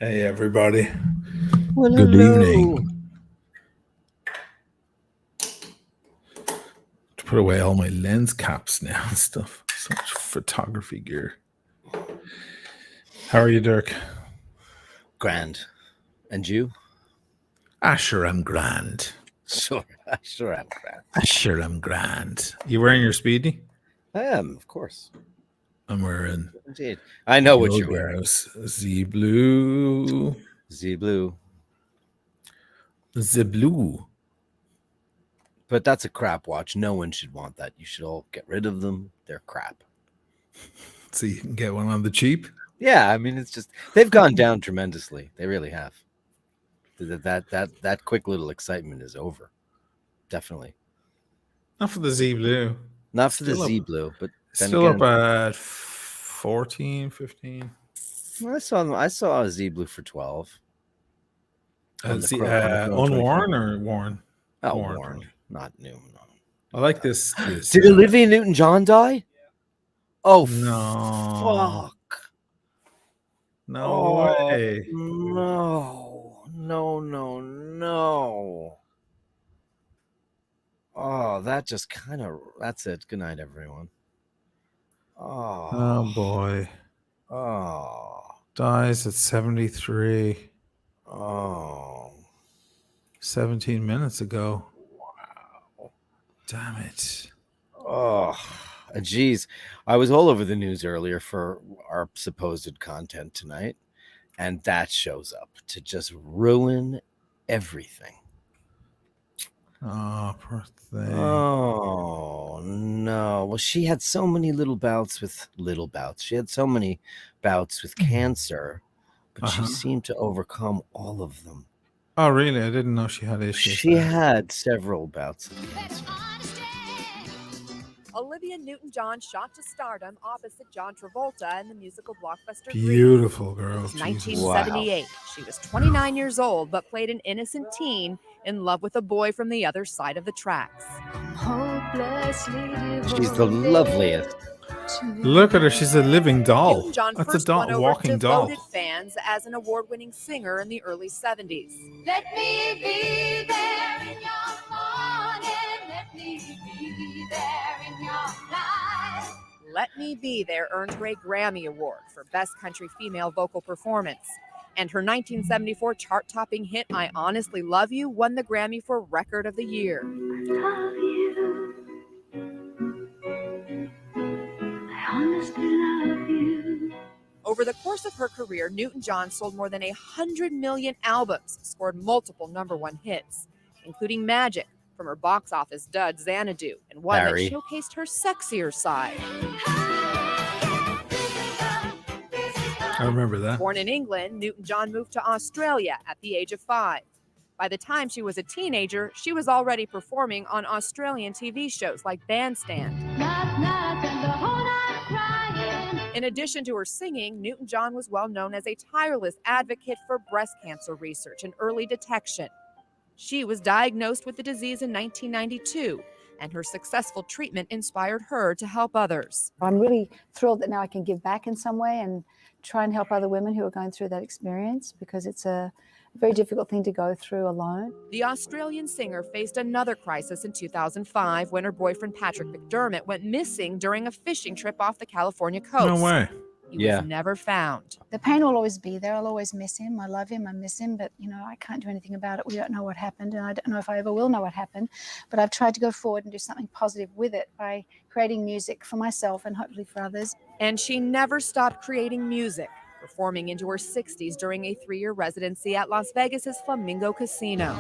Hey, everybody. Well, Good hello. evening. To put away all my lens caps now and stuff. So much photography gear. How are you, Dirk? Grand. And you? Sure I'm grand. Sure I'm grand. Sure I'm grand. You wearing your Speedy? I am, of course. I'm wearing Indeed. I know what you're wearing. Z blue. Z blue. The blue. But that's a crap watch. No one should want that. You should all get rid of them. They're crap. So you can get one on the cheap. Yeah, I mean, it's just they've gone down tremendously. They really have. That quick little excitement is over. Definitely. Not for the Z blue. Not for the Z blue, but then Still again, up at 14, 15. I saw a Z blue for 12. Unworn or worn? Oh, worn. Not new. No. I like this. Did Olivia Newton-John die? Oh, no. fuck. No way. No. Oh, that just kind of, that's it. Good night, everyone. Oh, boy. Oh. Dies at 73. Oh. 17 minutes ago. Wow. Damn it. Oh, geez. I was all over the news earlier for our supposed content tonight, and that shows up to just ruin everything. Oh, poor thing. Oh, no. Well, she had so many She had so many bouts with cancer, but she seemed to overcome all of them. Oh, really? I didn't know she had issues. She had several bouts of cancer. Olivia Newton-John shot to stardom opposite John Travolta in the musical blockbuster Beautiful girl. 1978. Wow. She was 29 years old, but played an innocent teen in love with a boy from the other side of the tracks. She's the loveliest. Look at her. She's a living doll. Newton-John That's first a won over walking doll. devoted fans as an award-winning singer in the early 70s. Let me be there in your morning. Let me be there in your night. Let Me Be There earned her a Grammy Award for Best Country Female Vocal Performance. And her 1974 chart-topping hit, I Honestly Love You, won the Grammy for Record of the Year. Love you. I honestly love you. Over the course of her career, Newton-John sold more than 100 million albums, scored multiple #1 hits, including Magic from her box office dud Xanadu, and one that showcased her sexier side. I remember that. Born in England, Newton-John moved to Australia at the age of 5. By the time she was a teenager, she was already performing on Australian TV shows like Bandstand. In addition to her singing, Newton-John was well known as a tireless advocate for breast cancer research and early detection. She was diagnosed with the disease in 1992, and her successful treatment inspired her to help others. I'm really thrilled that now I can give back in some way and try and help other women who are going through that experience, because it's a very difficult thing to go through alone. The Australian singer faced another crisis in 2005 when her boyfriend Patrick McDermott went missing during a fishing trip off the California coast. No way. He was never found. The pain will always be there. I'll always miss him. I love him. I miss him. But, I can't do anything about it. We don't know what happened. And I don't know if I ever will know what happened. But I've tried to go forward and do something positive with it by creating music for myself and hopefully for others. And she never stopped creating music, performing into her 60s during a 3-year residency at Las Vegas's Flamingo Casino.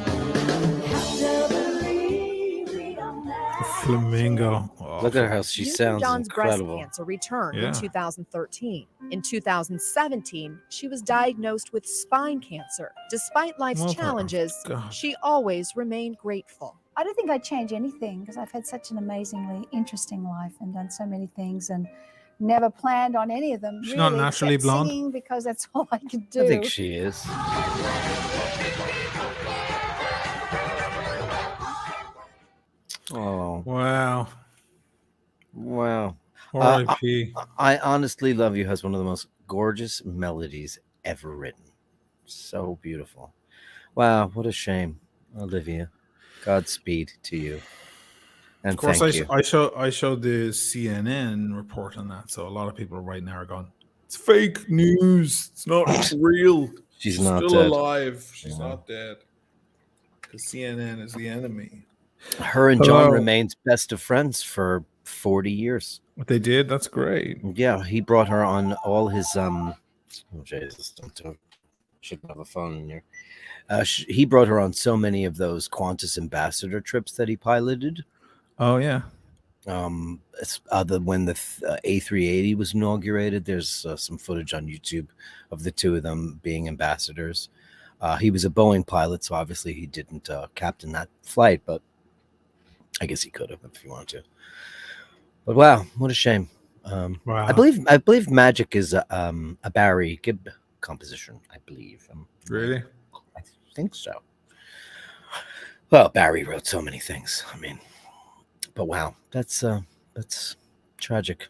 Flamingo. Oh. Look at how she sounds John's incredible. breast cancer returned in 2013. In 2017, she was diagnosed with spine cancer. Despite life's challenges, she always remained grateful. I don't think I'd change anything, because I've had such an amazingly interesting life and done so many things and never planned on any of them. She's not naturally blonde? Singing, because that's all I could do. I think she is. Oh. Wow. R.I.P. I Honestly Love You has one of the most gorgeous melodies ever written. So beautiful. Wow, what a shame, Olivia. Godspeed to you, and Of course, thank you. I showed the CNN report on that, so a lot of people right now are going, "It's fake news. It's not real. She's She's not still dead. alive. She's Yeah. not dead." Because CNN is the enemy. Her and John remained best of friends for 40 years. What they did, that's great. Yeah, he brought her on all his oh Jesus, shouldn't have a phone in here. He brought her on so many of those Qantas ambassador trips that he piloted. Oh yeah. When the A380 was inaugurated, there's some footage on YouTube of the two of them being ambassadors. He was a Boeing pilot, so obviously he didn't captain that flight, but I guess he could have if he wanted to. But wow, what a shame. Wow. I believe Magic is a Barry Gibb composition. I believe. Really? I think so. Well, Barry wrote so many things. I mean, but wow, that's tragic.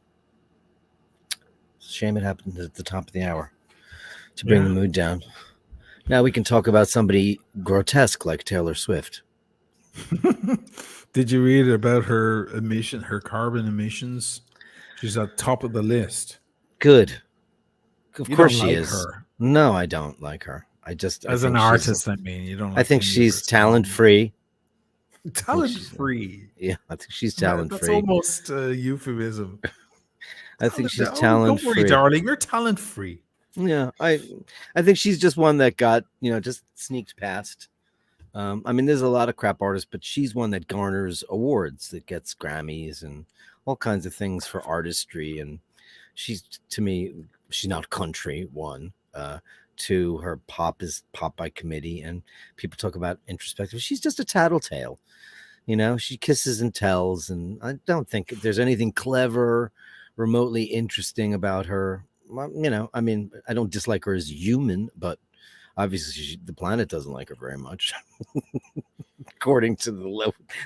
It's a shame it happened at the top of the hour to bring the mood down. Now we can talk about somebody grotesque like Taylor Swift. Did you read about her carbon emissions? She's at top of the list. Good. Of You course don't she like is. her. No, I don't like her. As an artist, I mean, you don't. I think she's talent free. Talent free. Yeah, I think she's talent That's free. almost a euphemism. I think she's talent free. Don't worry, darling. You're talent free. Yeah, I think she's just one that got, just sneaked past. I mean, there's a lot of crap artists, but she's one that garners awards, that gets Grammys and all kinds of things for artistry. And she's, to me, she's not country, one. Two, her pop is pop by committee, and people talk about introspective. She's just a tattletale. She kisses and tells, and I don't think there's anything clever, remotely interesting about her. I mean, I don't dislike her as human, but obviously the planet doesn't like her very much, according to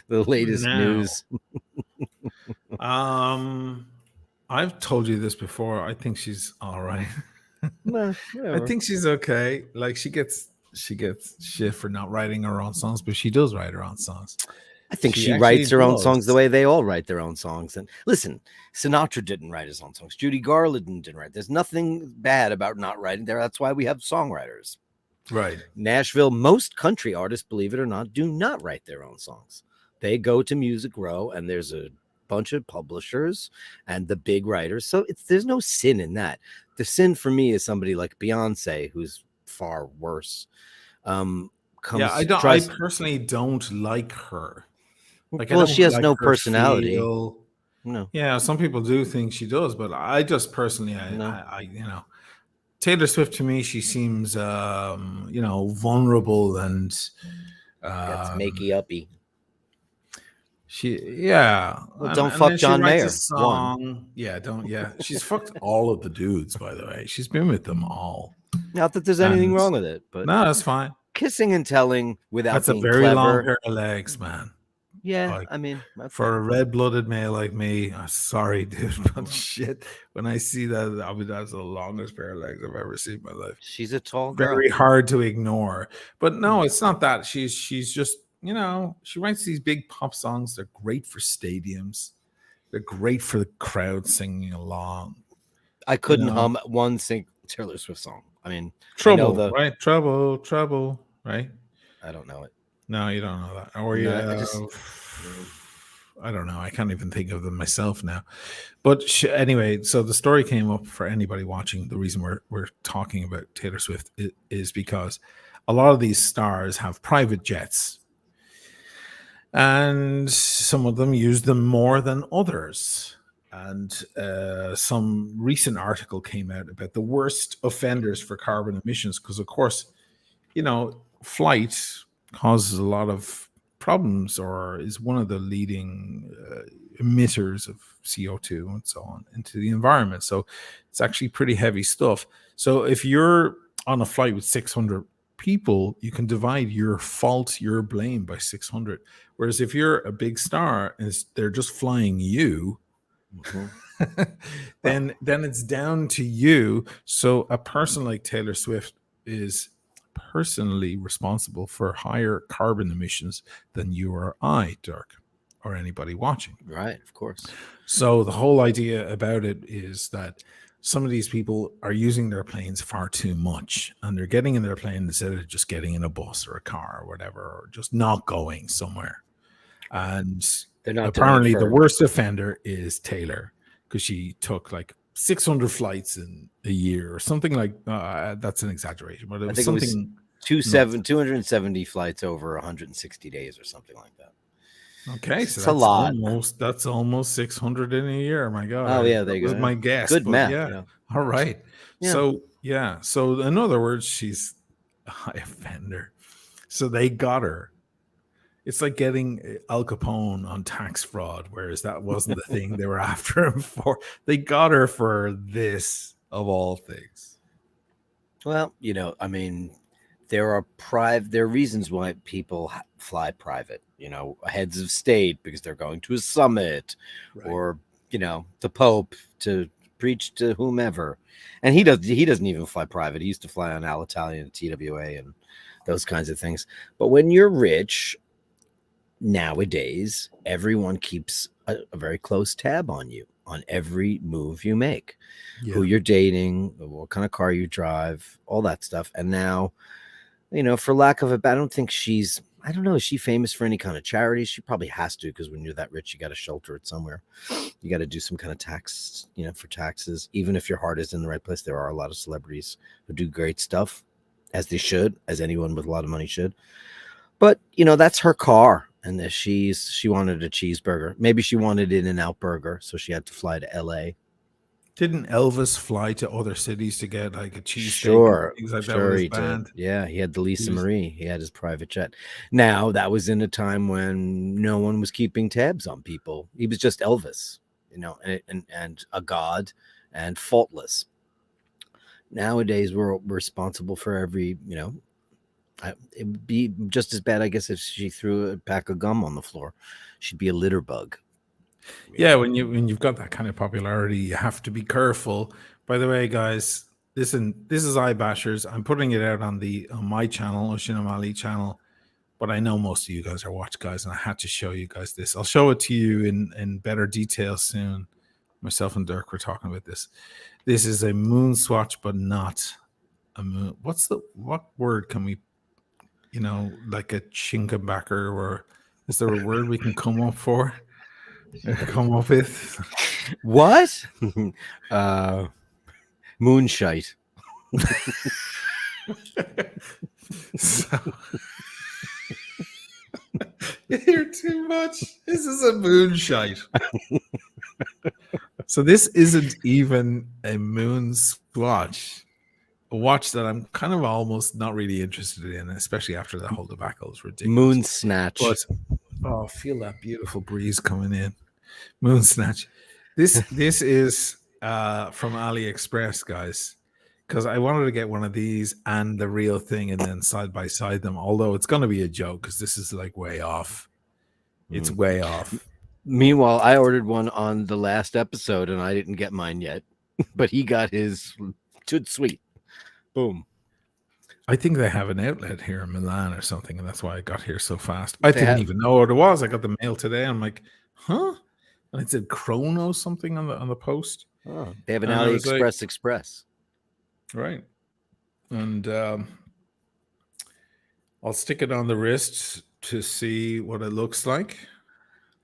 the latest news. I've told you this before. I think she's all right. Well, I think she's okay. Like she gets shit for not writing her own songs, but she does write her own songs. I think she writes her own songs the way they all write their own songs. And listen, Sinatra didn't write his own songs. Judy Garland didn't write. There's nothing bad about not writing there. That's why we have songwriters. Right. Nashville, most country artists, believe it or not, do not write their own songs. They go to Music Row, and there's a bunch of publishers and the big writers. So there's no sin in that. The sin for me is somebody like Beyonce, who's far worse. I personally don't like her. She has no personality. No. Yeah, some people do think she does, but I just personally, Taylor Swift, to me, she seems, vulnerable and gets makey uppy. Don't fuck John Mayer. She's fucked all of the dudes, by the way. She's been with them all. Not that there's anything wrong with it, but no, that's fine. Kissing and telling without being very clever. long pair of legs, man. Yeah, I mean, for a red-blooded male like me, I'm sorry, dude, but shit. When I see that, that's the longest pair of legs I've ever seen in my life. She's a tall girl. Very hard to ignore. But no, it's not that. She's just, she writes these big pop songs. They're great for stadiums. They're great for the crowd singing along. I couldn't hum one Taylor Swift song. I mean, Trouble, right? Trouble, right? I don't know it. No, you don't know that. Or I don't know. I can't even think of them myself now. But anyway, so the story came up for anybody watching. The reason we're talking about Taylor Swift is because a lot of these stars have private jets. And some of them use them more than others. And some recent article came out about the worst offenders for carbon emissions. Because, of course, flight causes a lot of problems, or is one of the leading emitters of CO2 and so on into the environment. So it's actually pretty heavy stuff. So if you're on a flight with 600 people, you can divide your blame by 600. Whereas if you're a big star and they're just flying you, then it's down to you. So a person like Taylor Swift is personally responsible for higher carbon emissions than you or I, Dirk, or anybody watching. Right, of course. So the whole idea about it is that some of these people are using their planes far too much, and they're getting in their plane instead of just getting in a bus or a car or whatever, or just not going somewhere. And They're not doing it apparently the for- worst offender is Taylor, because she took like 600 flights in a year or something like that's an exaggeration, but it was something. 270 flights over 160 days or something like that. Okay, so It's a lot. That's almost 600 in a year. My God. Oh, yeah, there you that was go. my guess. Good but math. Yeah. Yeah. All right. Yeah. So in other words, she's a high offender. So they got her. It's like getting Al Capone on tax fraud, whereas that wasn't the thing they were after him for. They got her for this, of all things. Well, I mean, there are reasons why people fly private. Heads of state because they're going to a summit, Right. or the Pope to preach to whomever. And he doesn't even fly private. He used to fly on Alitalia and TWA and those kinds of things. But when you're rich nowadays, everyone keeps a very close tab on you, on every move you make, who you're dating, what kind of car you drive, all that stuff. And now, for lack of I don't think I don't know, is she famous for any kind of charity? She probably has to, because when you're that rich, you got to shelter it somewhere. You got to do some kind of tax, for taxes. Even if your heart is in the right place, there are a lot of celebrities who do great stuff, as they should, as anyone with a lot of money should. But, that's her car. And she wanted a cheeseburger. Maybe she wanted In-N-Out burger, so she had to fly to LA. Didn't Elvis fly to other cities to get like a cheese Sure, things like that sure with his he band? did. Yeah, he had the Lisa He was- Marie. He had his private jet. Now, that was in a time when no one was keeping tabs on people. He was just Elvis, and a god and faultless. Nowadays, we're responsible for every, it would be just as bad, I guess, if she threw a pack of gum on the floor. She'd be a litter bug. Yeah, when you've got that kind of popularity, you have to be careful. By the way, guys, listen, this is iBashers. I'm putting it out on my channel, Ocean O'Malley channel, but I know most of you guys are watch guys, and I had to show you guys this. I'll show it to you in better detail soon. Myself and Dirk were talking about this. This is a Moonswatch, but not a moon. What word can we, like a chinkenbacker, or is there a word we can come up with? What? Moonshite. So, you hear too much. This is a moonshite. So this isn't even a Moonswatch, a watch that I'm kind of almost not really interested in, especially after that whole debacle. Is ridiculous. Moon snatch. But feel that beautiful breeze coming in. Moon snatch. This is from AliExpress, guys, because I wanted to get one of these and the real thing, and then side by side them. Although it's going to be a joke, because this is like way off. It's way off. Meanwhile, I ordered one on the last episode, and I didn't get mine yet, but he got his. Good sweet. Boom. I think they have an outlet here in Milan or something, and that's why I got here so fast. I didn't even know what it was. I got the mail today. I'm like, huh? And it said Chrono something on the post. Oh, they have an And I was AliExpress Express. Right. And I'll stick it on the wrist to see what it looks like.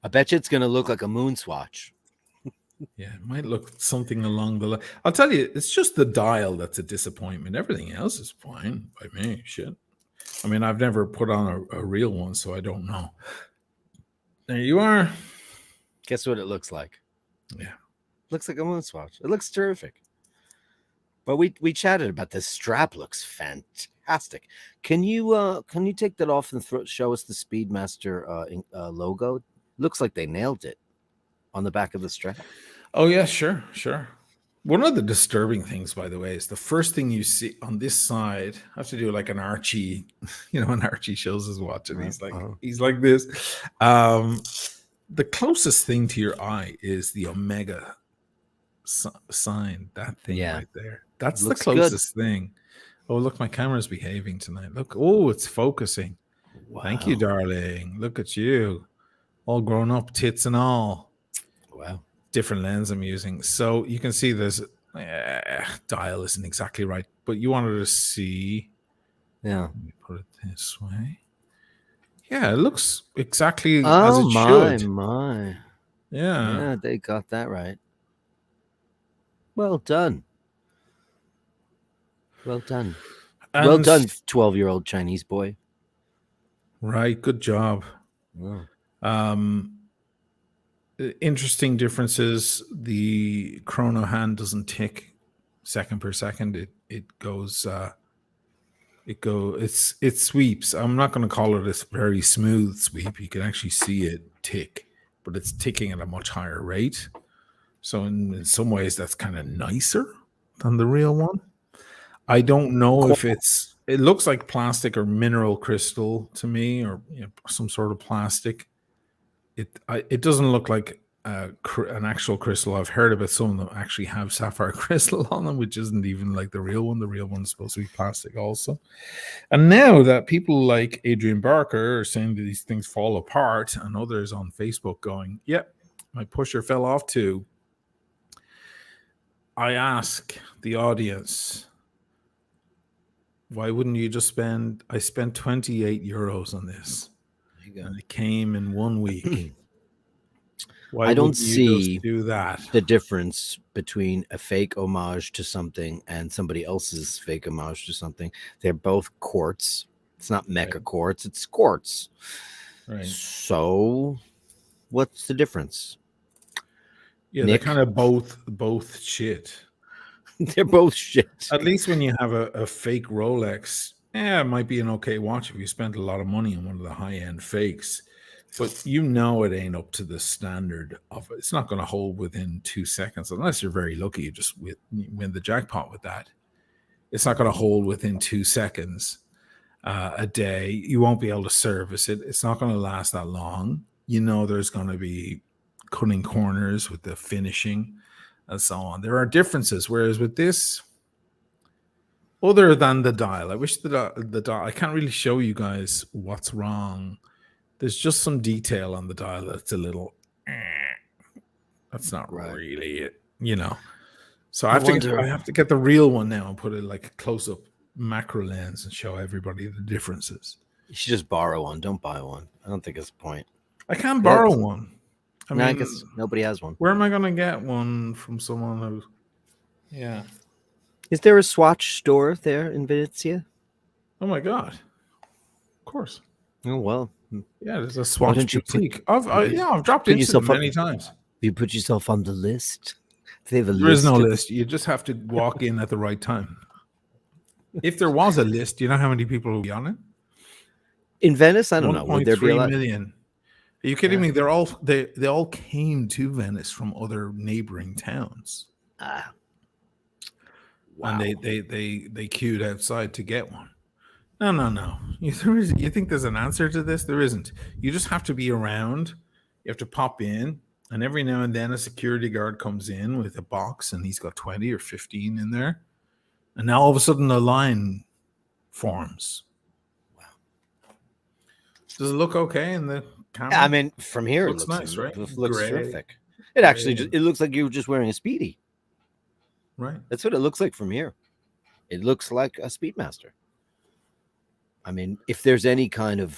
I bet you it's going to look like a Moonswatch. Yeah, it might look something along the line. I'll tell you, it's just the dial that's a disappointment. Everything else is fine by me. Shit. I mean, I've never put on a real one, so I don't know. There you are. Guess what it looks like? Yeah. Looks like a Moonswatch. It looks terrific. But we chatted about this. Strap looks fantastic. Can you take that off and show us the Speedmaster logo? Looks like they nailed it on the back of the strap. Oh yeah, sure. One of the disturbing things, by the way, is the first thing you see on this side. I have to do like an Archie, when Archie shows his watch, and he's like this. The closest thing to your eye is the Omega sign. That thing right there. That's the closest thing. Oh, look, my camera's behaving tonight. Look, oh, it's focusing. Wow. Thank you, darling. Look at you, all grown up, tits and all. Wow. Different lens I'm using, so you can see this dial isn't exactly right, but you wanted to see. Yeah. Let me put it this way. Yeah, it looks exactly as Oh it my, should. my. Yeah. Yeah, they got that right. Well done. Well done. Well And- done, 12-year-old Chinese boy. Right, good job. Wow. Interesting differences. The chrono hand doesn't tick second per second. It goes it sweeps. I'm not going to call it a very smooth sweep. You can actually see it tick, but it's ticking at a much higher rate. So in some ways that's kind of nicer than the real one. I don't know if it looks like plastic or mineral crystal to me, or some sort of plastic. It doesn't look like an actual crystal. I've heard about some of them actually have sapphire crystal on them, which isn't even like the real one. The real one's supposed to be plastic also. And now that people like Adrian Barker are saying that these things fall apart, and others on Facebook going, yep, my pusher fell off too. I ask the audience, why wouldn't you just spend? I spent 28 euros on this, and it came in 1 week. Why I don't wouldn't you see just do that? the difference between a fake homage to something and somebody else's fake homage to something. They're both quartz. It's not mecha quartz, it's quartz. Right. So what's the difference? Yeah, Nick? they're kind of both shit. They're both shit. At least when you have a fake Rolex, it might be an okay watch if you spent a lot of money on one of the high-end fakes. But it ain't up to the standard of it. It's not going to hold within 2 seconds unless you're very lucky. You just win the jackpot with that. It's not going to hold within 2 seconds a day. You won't be able to service it. It's not going to last that long. There's going to be cutting corners with the finishing and so on. There are differences. Whereas with this, other than the dial, I wish the dial, I can't really show you guys what's wrong. There's just some detail on the dial that's a little, that's not really it, So I have to get the real one now and put it like a close-up macro lens and show everybody the differences. You should just borrow one. Don't buy one. I don't think it's a point. I can't borrow one. I guess nobody has one. Where am I going to get one from someone who? Yeah. Is there a Swatch store there in Venezia? Oh my God. Of course. Oh well. Yeah, there's a Swatch boutique. I've dropped into it many times. You put yourself on the list. Do they have a there is no list. You just have to walk in at the right time. If there was a list, do you know how many people would be on it? In Venice, I don't know. Would there be a lot? 1.3 million. Are you kidding me? They all came to Venice from other neighboring towns. Wow. And they queued outside to get one. No. You think there's an answer to this? There isn't. You just have to be around. You have to pop in, and every now and then a security guard comes in with a box, and he's got 20 or 15 in there. And now all of a sudden a line forms. Wow. Does it look okay in the camera? I mean, from here it looks nice, right? It looks Gray. terrific. It actually it looks like you were just wearing a Speedy. Right. That's what it looks like from here. It looks like a Speedmaster. I mean, if there's any kind of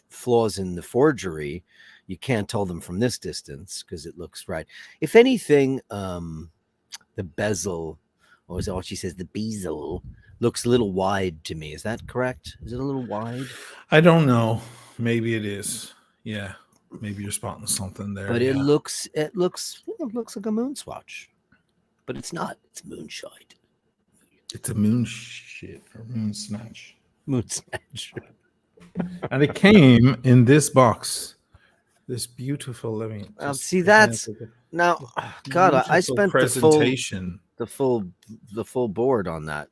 flaws in the forgery, you can't tell them from this distance because it looks right. If anything, the bezel, or is that what she says? The bezel looks a little wide to me. Is that correct? Is it a little wide? I don't know. Maybe it is. Yeah. Maybe you're spotting something there. But it looks like a Moonswatch. But it's not. It's moonshine. It's a moon shit or moon snatch. Moon snatch. And it came in this box. This beautiful living. See, that's now. God, I spent the full board on that.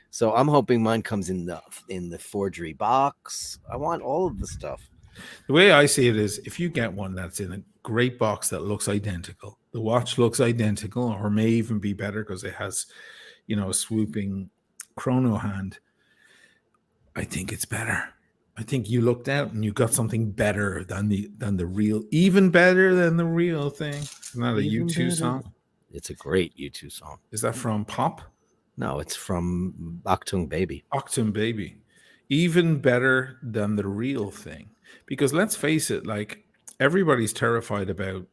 So I'm hoping mine comes in the forgery box. I want all of the stuff. The way I see it is, if you get one that's in a great box that looks identical, the watch looks identical, or may even be better because it has, a swooping chrono hand, I think it's better. I think you looked out and you got something better than the real, even better than the real thing. Isn't that a Even U2 better. song? It's a great U2 song. Is that from Pop? No, it's from Achtung Baby. Octum Baby. Even better than the real thing. Because let's face it, like everybody's terrified about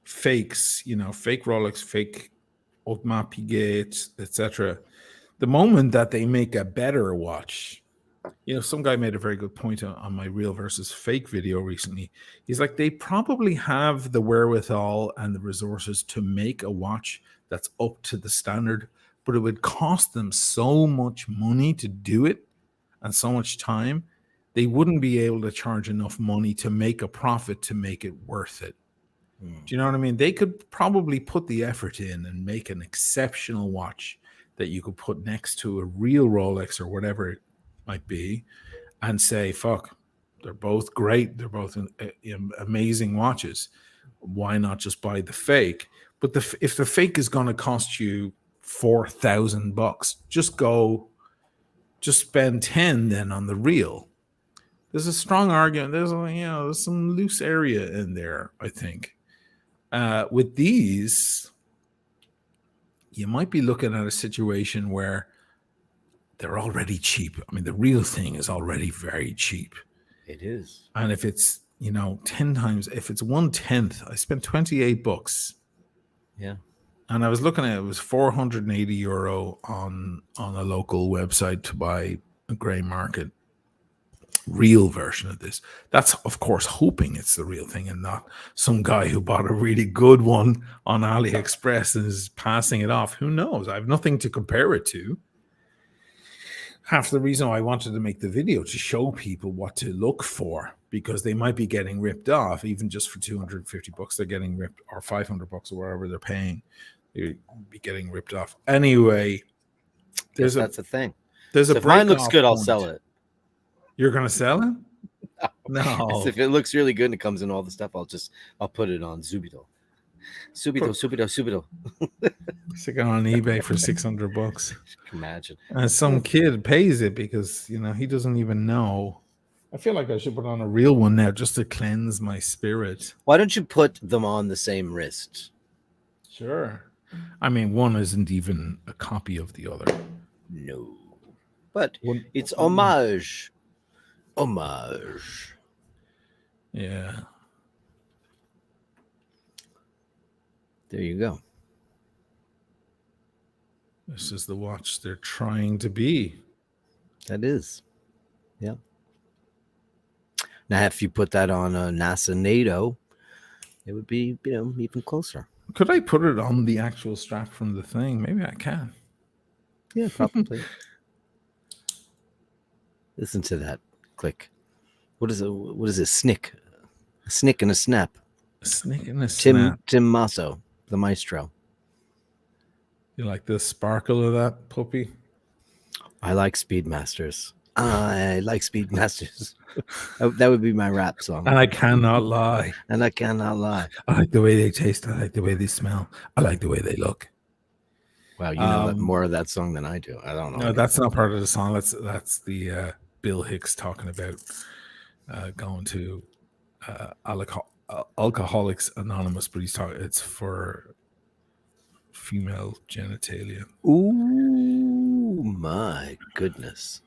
fakes, fake Rolex, fake Audemars Piguet, etc. The moment that they make a better watch, some guy made a very good point on my real versus fake video recently. He's like, they probably have the wherewithal and the resources to make a watch that's up to the standard, but it would cost them so much money to do it and so much time, they wouldn't be able to charge enough money to make a profit to make it worth it. Do you know what I mean? They could probably put the effort in and make an exceptional watch that you could put next to a real Rolex or whatever it might be and say, fuck, they're both great. They're both amazing watches. Why not just buy the fake? But if the fake is going to cost you $4,000, just spend 10 then on the real. There's a strong argument. There's some loose area in there, I think. With these, you might be looking at a situation where they're already cheap. I mean, the real thing is already very cheap. It is. And if it's, 10 times, if it's 1/10, I spent $28. Yeah. And I was looking at it was €480 on a local website to buy a grey market real version of this. That's, of course, hoping it's the real thing and not some guy who bought a really good one on AliExpress and is passing it off. Who knows? I have nothing to compare it to. Half the reason I wanted to make the video to show people what to look for, because they might be getting ripped off, even just for $250, they're getting ripped, or $500 or whatever they're paying. They'd be getting ripped off. Anyway, That's a thing. There's So a if mine looks break-off good, I'll point. sell it. You're gonna sell it? No. If it looks really good and it comes in all the stuff, I'll put it on Subito. Subito. Stick it on eBay for $600. Imagine. And some kid pays it because he doesn't even know. I feel like I should put on a real one now just to cleanse my spirit. Why don't you put them on the same wrist? Sure. I mean, one isn't even a copy of the other. No. But One- it's homage. Homage. Yeah. There you go. This is the watch they're trying to be. That is. Yeah. Now, if you put that on a NASA Nato, it would be, even closer. Could I put it on the actual strap from the thing? Maybe I can. Yeah, probably. Listen to that click. What is it? What is it? Snick. A snick and a snap. A snick and a snap. Tim Masso, the maestro. You like the sparkle of that puppy? I like Speedmasters. I like Speedmasters. That would be my rap song. And I cannot lie. And I cannot lie. I like the way they taste. I like the way they smell. I like the way they look. Wow, you know more of that song than I do. I don't know. No, that's not part of the song. That's the Bill Hicks talking about going to Alcoholics Anonymous, but he's talking. It's for female genitalia. Ooh, my goodness.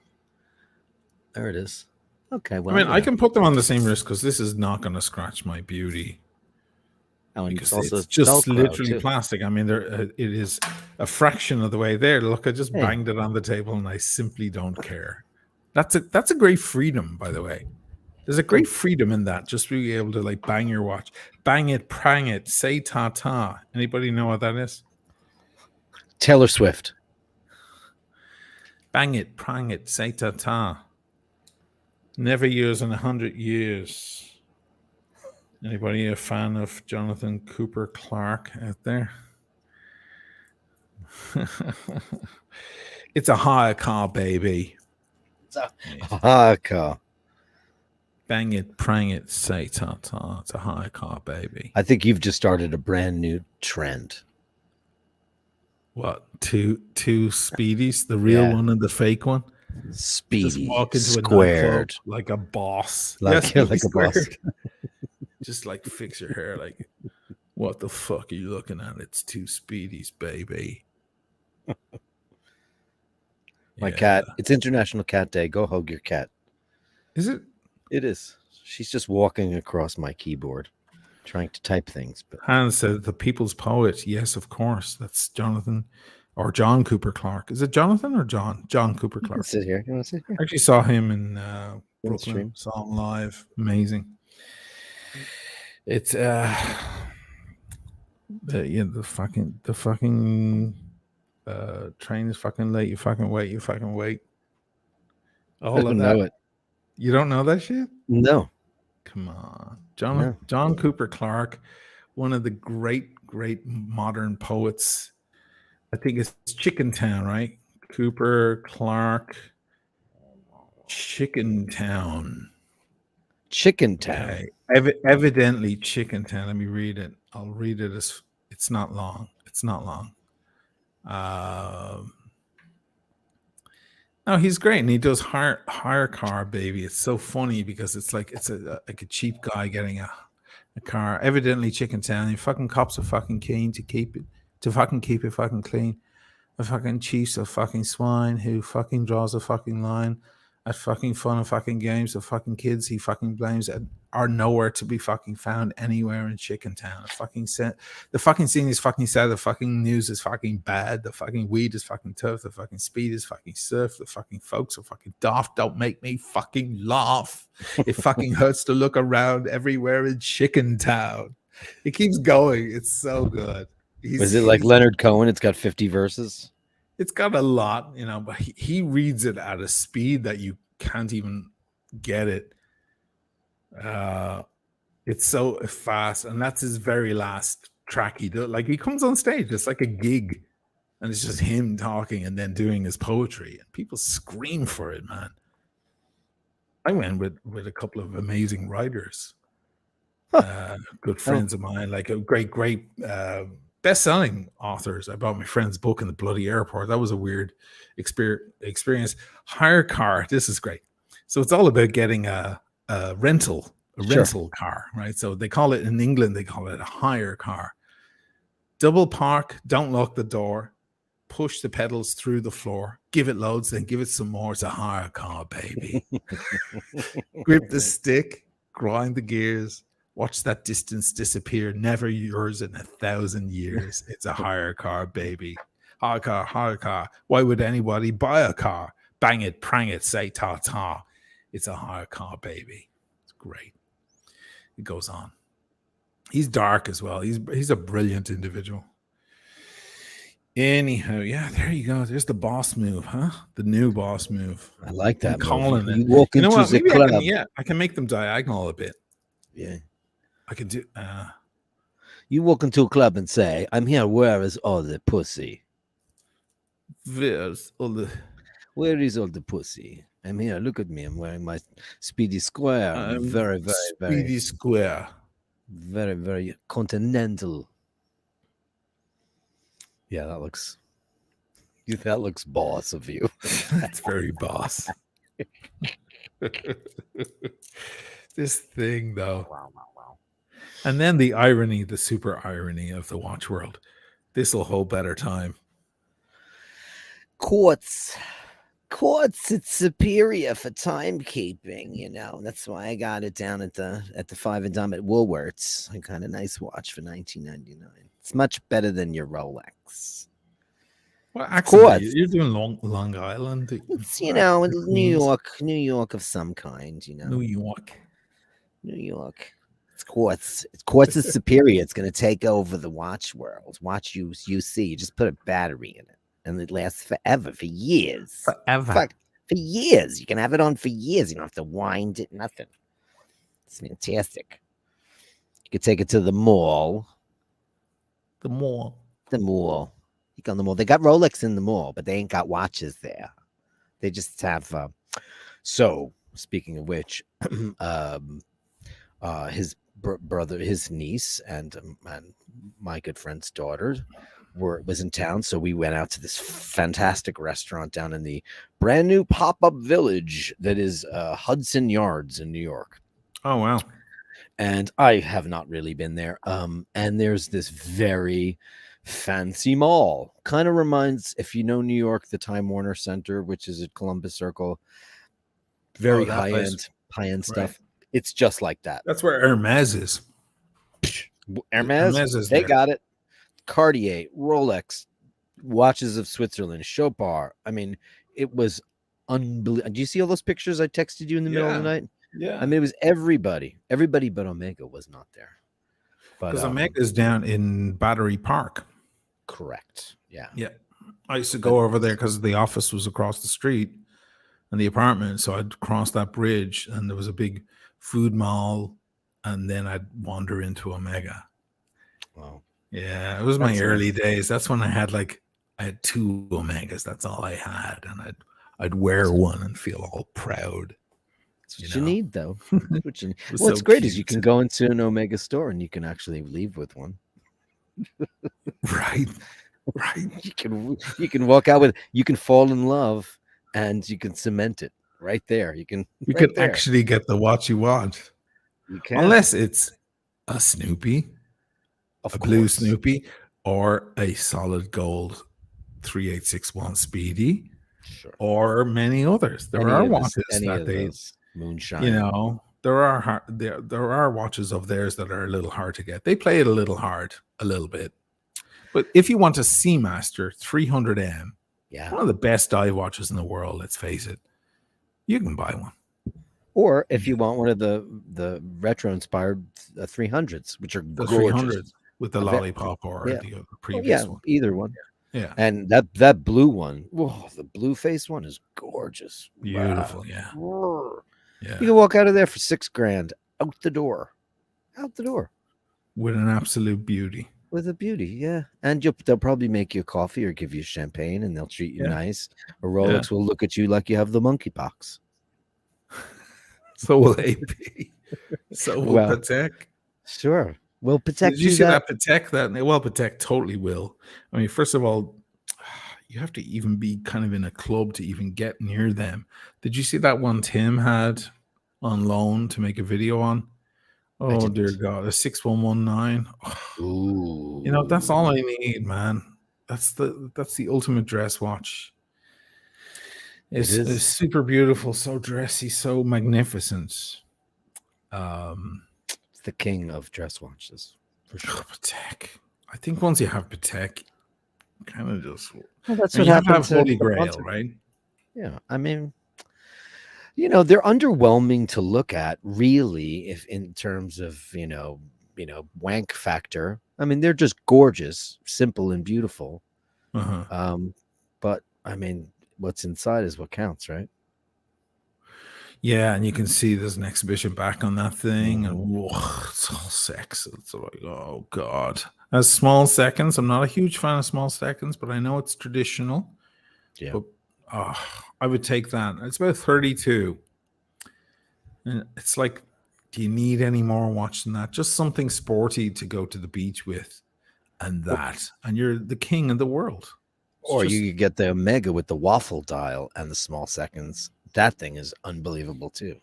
There it is. Okay, well, I mean, I can put them on the same wrist because this is not going to scratch my beauty. Oh, and Because it's also it's just Velcro, literally too. plastic. I mean, it is a fraction of the way there. Look, I just Hey. banged it on the table, and I simply don't care. That's a great freedom, by the way. There's a great freedom in that, just being able to like bang your watch, bang it, prang it, say ta ta. Anybody know what that is? Taylor Swift. Bang it, prang it, say ta ta. Never use in 100 years. Anybody a fan of Jonathan Cooper Clark out there? It's a high car, baby. Haka. Bang it, prang it, say ta ta. It's a high car, baby. I think you've just started a brand new trend. What? Two Speedies, the real Yeah. one and the fake one. Just Speedy walk into a nightclub squared, like a boss. like Speedy like a boss. squared. Just like fix your hair. Like, what the fuck are you looking at? It's two Speedies, baby. My Yeah. cat. It's International Cat Day. Go hug your cat. Is it? It is. She's just walking across my keyboard, trying to type things. But Hans said the people's poet. Yes, of course. That's Jonathan or John Cooper Clarke. Is it Jonathan or John? John Cooper you can Clarke. sit here. You want to sit here? I actually saw him in Brooklyn. stream. Saw him live. Amazing. It's the fucking train is fucking late. You fucking wait. I All of don't that. know it. You don't know that shit? No. Come on. No. John Cooper Clarke, one of the great modern poets. I think it's Chicken Town, right? Cooper Clarke, Chicken Town. Chicken Town. Okay. Evidently Chicken Town. Let me read it. I'll read it as it's not long. No, he's great, and he does hire car, baby. It's so funny because it's like a cheap guy getting a car. Evidently, Chicken Town. You fucking cops are fucking keen to keep it fucking clean. A fucking chief's a fucking swine who fucking draws a fucking line at fucking fun and fucking games. The fucking kids he fucking blames are nowhere to be fucking found anywhere in Chicken Town. The fucking scene is fucking sad. The fucking news is fucking bad. The fucking weed is fucking tough. The fucking speed is fucking surf. The fucking folks are fucking daft. Don't make me fucking laugh. It fucking hurts to look around everywhere in Chicken Town. It keeps going. It's so good. Is it like Leonard Cohen? It's got 50 verses. It's got a lot, but he reads it at a speed that you can't even get it. It's so fast, and that's his very last track he did. Like, he comes on stage, it's like a gig, and it's just him talking and then doing his poetry, and people scream for it, man. I went with a couple of amazing writers, good friends of mine, like a great best-selling authors. I bought my friend's book in the bloody airport. That was a weird experience. Hire car. This is great. So it's all about getting a rental car, right? So they call it in England, they call it a hire car. Double park, don't lock the door, push the pedals through the floor, give it loads, then give it some more. It's a hire car, baby. Grip the stick, grind the gears, watch that distance disappear. Never yours in 1,000 years. It's a hire car, baby. Hire car. Why would anybody buy a car? Bang it, prang it, say ta-ta. It's a hire car, baby. It's great. It goes on. He's dark as well. He's a brilliant individual. Anyhow, yeah, there you go. There's the boss move, huh? The new boss move. I like that. I'm calling it. You walk into what? the Maybe club. I can make them diagonal a bit. Yeah. I can do. You walk into a club and say, "I'm here. Where is all the pussy? Where is all the pussy? I'm here. Look at me. I'm wearing my Speedy Square. I'm very, very, Speedy very, Square. very, very continental." Yeah, that looks boss of you. That's very boss. This thing, though. Wow. And then the super irony of the watch world. This will hold better time. Quartz, it's superior for timekeeping, That's why I got it down at the 5 and Dime at Woolworths. I got a nice watch for $19.99. It's much better than your Rolex. Well, actually, you're doing Long Island. It's New York of some kind, New York. It's quartz. Quartz is superior. It's going to take over the watch world. Watch you see. You just put a battery in it, and it lasts forever, for years. For years. You can have it on for years. You don't have to wind it. Nothing. It's fantastic. You could take it to the mall. The mall. You go in the mall. They got Rolex in the mall, but they ain't got watches there. They just have. So speaking of which, his brother, his niece, and my good friend's daughter was in town, so we went out to this fantastic restaurant down in the brand new pop-up village that is Hudson Yards in New York. Oh wow. And I have not really been there. And there's this very fancy mall. Kind of reminds, if you know New York, the Time Warner Center, which is at Columbus Circle. Very that place. high end stuff. Right. It's just like that. That's where Hermes is. Hermes, is they there. got it. Cartier, Rolex, watches of Switzerland, Chopard. I mean, it was unbelievable. Do you see all those pictures I texted you in the middle of the night? Yeah. I mean, it was everybody but Omega was not there. Because Omega is down in Battery Park. Correct. Yeah. Yeah. I used to go over there because the office was across the street and the apartment. So I'd cross that bridge and there was a big food mall. And then I'd wander into Omega. Wow. Yeah. It was my That's early nice. days. That's when I had I had 2 Omegas. That's all I had. And I'd wear one and feel all proud. That's what you need, though. That's what you need. was What's so great is you cute. can go into an Omega store and you can actually leave with one. Right. Right. You can walk out with, you can fall in love and you can cement it right there. You can Actually get the watch you want. You can. Unless it's a Snoopy, Of a blue course. Snoopy, or a solid gold 3861 Speedy, Sure. or many others. There Any are of those- watches any that of they, those moonshine. there are watches of theirs that are a little hard to get. They play it a little hard, a little bit. But if you want a Seamaster 300M, Yeah. one of the best dive watches in the world, let's face it, you can buy one. Or if you want one of the retro inspired 300s, which are The gorgeous. 300 with the A ve- lollipop or yeah. the Oh, previous yeah, one. either one. Yeah. And that blue one, whoa, the blue face one is gorgeous. Beautiful. Yeah. Wow. Yeah. You can walk out of there for $6,000 out the door, With an absolute beauty. with a beauty. Yeah. And they'll probably make you a coffee or give you champagne and they'll treat you Yeah. nice. A Rolex will look at you like you have the monkeypox. So will AP. So will Well, Patek. Sure. Will Patek Did you do see that? that Patek? Patek totally will. I mean, first of all, you have to even be kind of in a club to even get near them. Did you see that one Tim had on loan to make a video on? Oh dear didn't. God, a 6119. Ooh. That's all I need, man. That's the ultimate dress watch. It's super beautiful, so dressy, so magnificent. It's the king of dress watches, for sure. Patek. I think once you have Patek, kind of just. Well, that's And what you have to happened have Holy to Grail, Bronson. right? Yeah, I mean, they're underwhelming to look at, really, if in terms of wank factor. I mean, they're just gorgeous, simple, and beautiful. Uh-huh. But I mean, what's inside is what counts, right? Yeah, and you can see there's an exhibition back on that thing, and Mhm. whoa, it's all sex. It's like, oh God. As small seconds, I'm not a huge fan of small seconds, but I know it's traditional. Yeah. But I would take that. It's about 32. And it's like, do you need any more watch than that? Just something sporty to go to the beach with, and you're the king of the world. It's Or just- you could get the Omega with the waffle dial and the small seconds. That thing is unbelievable too.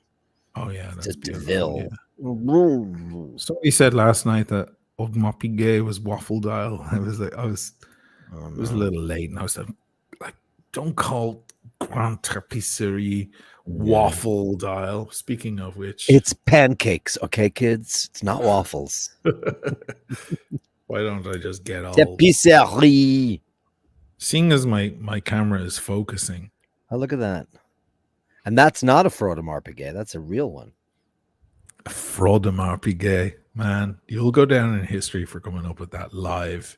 oh yeah, that's It's a beautiful. DeVille. Yeah. Somebody said last night that Augment Piguet was waffle dial. I was like, Oh, it was a little late, and I was like, don't call Grand Tapisserie waffle dial. Speaking of which, It's pancakes, okay, kids? It's not waffles. why don't I just get all? Tapisserie. Seeing as my camera is focusing, Oh, look at that. And that's not a Fraudemar Piguet. That's a real one. Fraudemar Piguet, man, you'll go down in history for coming up with that live.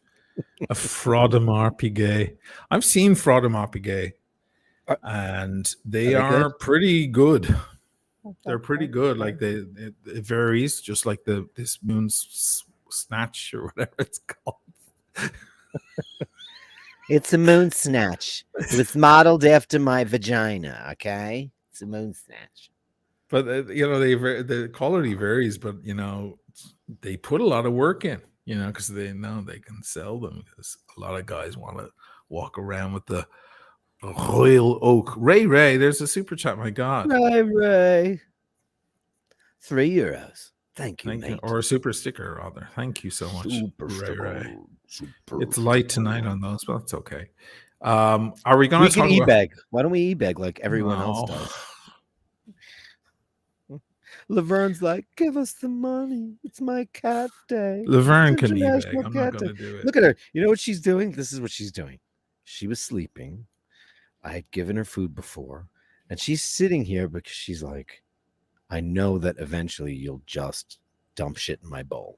A Fraudemar Piguet. I've seen Fraudemar Piguet, and they Are they are pretty good. They're pretty good. Like it varies, just like this Moon's Snatch or whatever it's called. It's a moon snatch. It was modeled after my vagina, okay? It's a moon snatch. But the quality varies. But they put a lot of work in. You know, because they know they can sell them. Because a lot of guys want to walk around with the Royal Oak. Ray, there's a super chat. My God, Ray. €3. Thank you, thank you, mate. or a super sticker rather. Thank you so much, Super Ray. sticker. Super It's light sticker. tonight on those, but it's okay. Are we going We to can talk about? e-bag. Why don't we e-bag like everyone else No. does? Laverne's like, give us the money. It's my cat day. Laverne It's can e-bag. International I'm not Cat going Day. to do it. Look at her. You know what she's doing? This is what she's doing. She was sleeping. I had given her food before, and she's sitting here because she's like, I know that eventually you'll just dump shit in my bowl.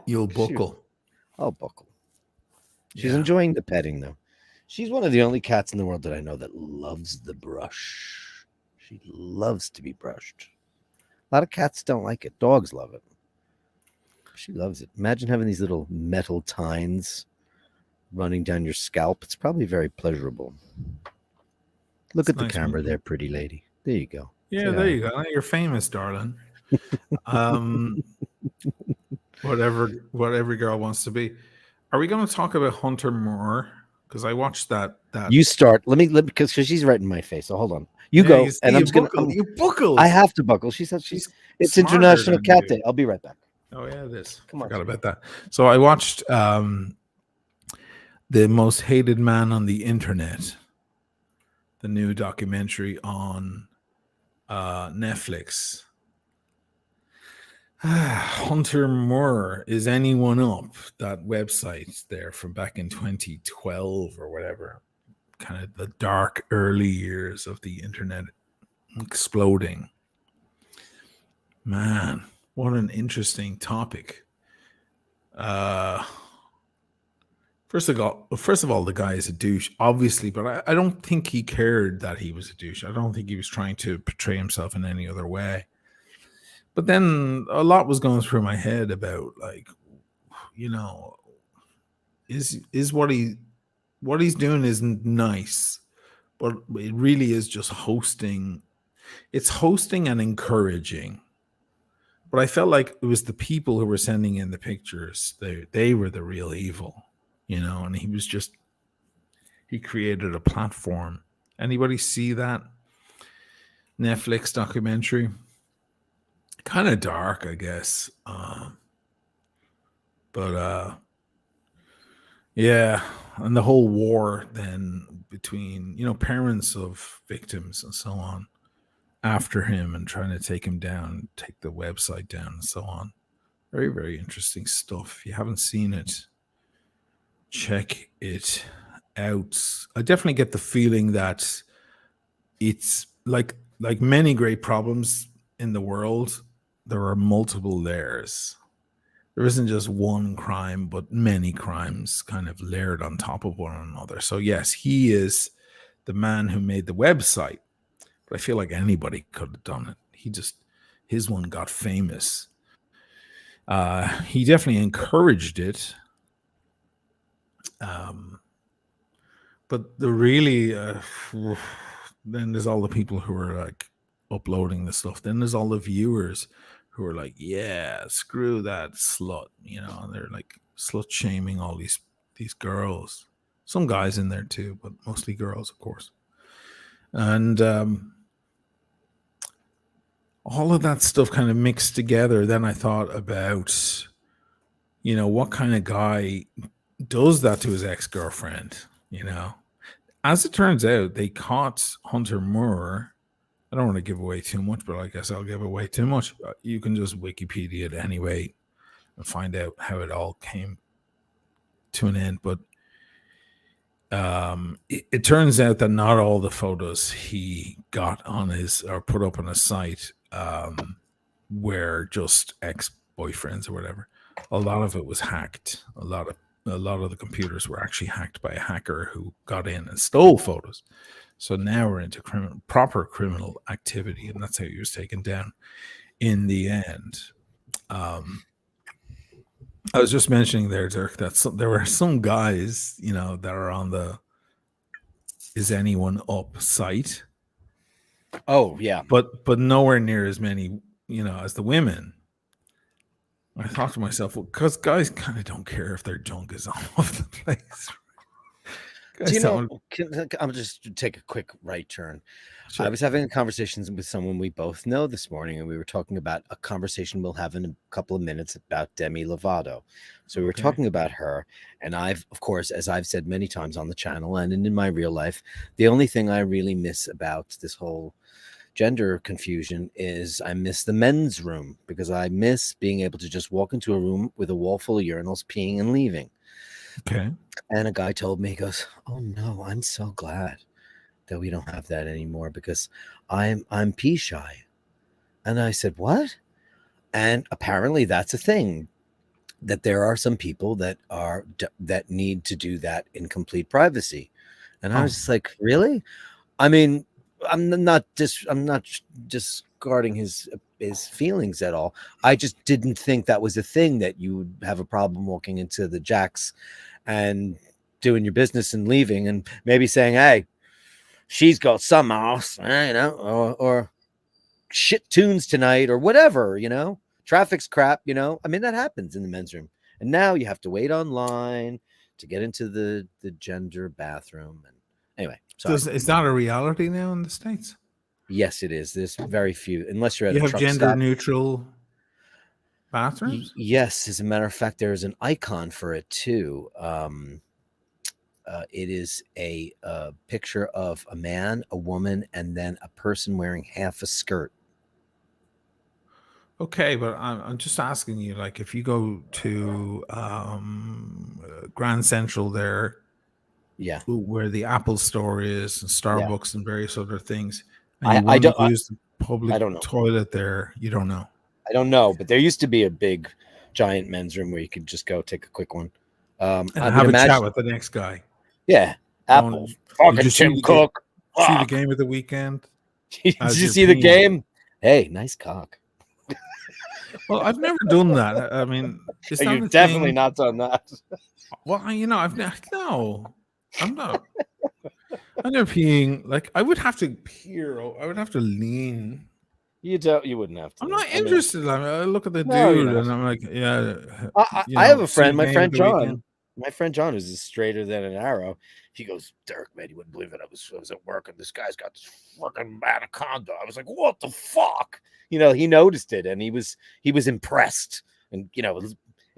You'll buckle. I'll buckle. She's Yeah. enjoying the petting, though. She's one of the only cats in the world that I know that loves the brush. She loves to be brushed. A lot of cats don't like it. Dogs love it. She loves it. Imagine having these little metal tines running down your scalp. It's probably very pleasurable. Look It's at the nice camera one. there, pretty lady. There you go. Yeah, Say there hi. you go. You're famous, darling. Whatever every girl wants to be. Are we going to talk about Hunter Moore? Because I watched that. You start. Let me because she's right in my face. So hold on. You Yeah, go, you see, and I'm just gonna. you buckled. I have to buckle. She said She's it's smarter International than Cat you. Day. I'll be right back. Oh yeah, it is. Come on, Forgot sweetie. about that. So I watched The Most Hated Man on the Internet, the new documentary on Netflix. Hunter Moore, is anyone up? That website there from back in 2012 or whatever, kind of the dark early years of the internet exploding. Man, what an interesting topic. First of all, the guy is a douche, obviously, but I don't think he cared that he was a douche. I don't think he was trying to portray himself in any other way. But then a lot was going through my head about, like, you know, is what he's doing isn't nice, but it really is just hosting. It's hosting and encouraging. But I felt like it was the people who were sending in the pictures. They were the real evil, you know, and he created a platform. Anybody see that Netflix documentary? Kind of dark, I guess. But yeah, and the whole war then between, you know, parents of victims and so on after him and trying to take him down, take the website down and so on. Very, very interesting stuff. If you haven't seen it, check it out. I definitely get the feeling that it's like many great problems in the world, there are multiple layers. There isn't just one crime, but many crimes kind of layered on top of one another. So yes, he is the man who made the website, but I feel like anybody could have done it. His one got famous. He definitely encouraged it. But the really, then there's all the people who are like uploading the stuff. Then there's all the viewers who are like, yeah, screw that slut, you know, and they're like slut shaming all these girls. Some guys in there too, but mostly girls, of course. And all of that stuff kind of mixed together. Then I thought about, you know, what kind of guy does that to his ex-girlfriend, you know? As it turns out, they caught Hunter Moore. I don't want to give away too much, but I guess I'll give away too much. You can just Wikipedia it anyway and find out how it all came to an end. But it turns out that not all the photos he got on his or put up on his site were just ex-boyfriends or whatever. A lot of it was hacked. A lot of the computers were actually hacked by a hacker who got in and stole photos. So now we're into proper criminal activity, and that's how he was taken down in the end. I was just mentioning there, Dirk, that there were some guys, you know, that are on the Is Anyone Up site. Oh, yeah. But nowhere near as many, you know, as the women. I thought to myself, well, because guys kind of don't care if their junk is all over the place. Do Guys you know? don't- I'm just take a quick right turn. Sure. I was having a conversation with someone we both know this morning, and we were talking about a conversation we'll have in a couple of minutes about Demi Lovato. So we were Okay. talking about her, and I've, of course, as I've said many times on the channel and in my real life, the only thing I really miss about this whole gender confusion is I miss the men's room, because I miss being able to just walk into a room with a wall full of urinals, peeing and leaving. Okay. And a guy told me, he goes, "Oh no, I'm so glad that we don't have that anymore, because I'm pee shy." And I said, "What?" And apparently that's a thing, that there are some people that need to do that in complete privacy. And I was just like, really? I mean, I'm not discarding his feelings at all. I just didn't think that was a thing, that you would have a problem walking into the Jacks and doing your business and leaving, and maybe saying, "Hey, she's got some ass," or "shit tunes tonight," or whatever, traffic's crap, I mean, that happens in the men's room. And now you have to wait online to get into the gender bathroom. And anyway, sorry. Is that a reality now in the States? Yes, it is. There's very few, unless you're at You a have truck gender stop. neutral bathrooms? Yes, as a matter of fact, there is an icon for it too. It is a picture of a man, a woman, and then a person wearing half a skirt. Okay, but I'm just asking you, like, if you go to Grand Central there, Yeah, where the Apple store is, and Starbucks and various other things, and you I want don't. to use the public I don't know. toilet there, you don't know. I don't know, but there used to be a big, giant men's room where you could just go take a quick one. And I have would a chat imagine. with the next guy. Yeah, Apple. Did Fucking you see Tim the Cook. See the Fuck. game of the weekend? Did as you you're see the peeing. game? Hey, nice cock. Well, I've never done that. I mean, is that You've a definitely thing? not done that. Well, no, I'm not. I'm never peeing. Like, I would have to peer. I would have to lean. You don't. You wouldn't have to. I'm not I mean, interested. I look at the No, you're dude, not. and I'm like, yeah. I have a see friend, the my game friend of the John. weekend. My friend John is straighter than an arrow. He goes, "Derek, man, you wouldn't believe it. I was at work, and this guy's got this fucking anaconda." I was like, "What the fuck?" He noticed it, and he was impressed, and it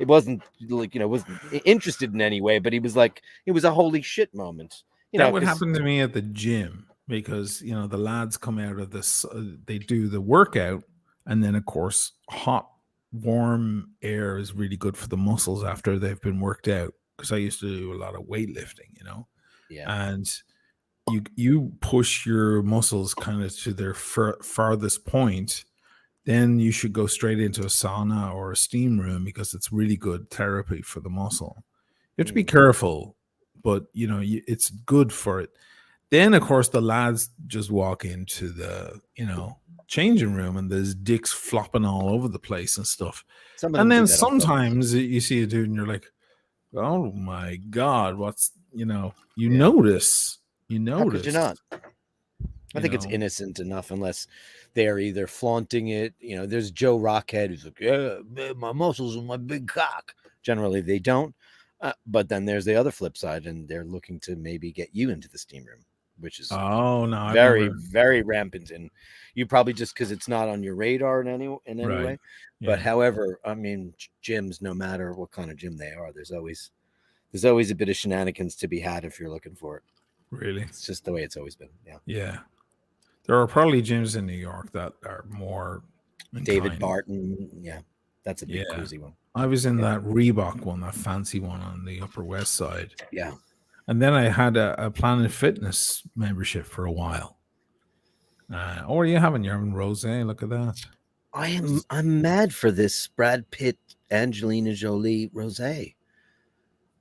wasn't like wasn't interested in any way, but he was like, it was a holy shit moment. That would 'cause- happen to me at the gym, because the lads come out of this, they do the workout, and then of course hot warm air is really good for the muscles after they've been worked out, because I used to do a lot of weightlifting, Yeah, and you push your muscles kind of to their farthest point, then you should go straight into a sauna or a steam room, because it's really good therapy for the muscle. You have to be careful, but it's good for it. Then of course the lads just walk into the changing room, and there's dicks flopping all over the place and stuff. some of them And do then that on purpose. sometimes you see a dude and you're like, oh my god, what's you Yeah. notice. How could you not? I think it's know. innocent enough, unless they're either flaunting it. There's Joe Rockhead who's like, "Yeah, man, my muscles and my big cock." Generally, they don't. But then there's the other flip side, and they're looking to maybe get you into the steam room, which is Oh no, I've very, never- very rampant. And you probably just because it's not on your radar in any Right. way. Yeah. But however, I mean, gyms, no matter what kind of gym they are, there's always a bit of shenanigans to be had if you're looking for it. Really? It's just the way it's always been. Yeah. Yeah. There are probably gyms in New York that are more David inclined. Barton. Yeah. That's a big Yeah. cozy one. I was in that Reebok one, that fancy one on the Upper West Side. Yeah. And then I had a Planet Fitness membership for a while. What are you having? You're having rosé. Look at that. I'm mad for this Brad Pitt, Angelina Jolie rosé.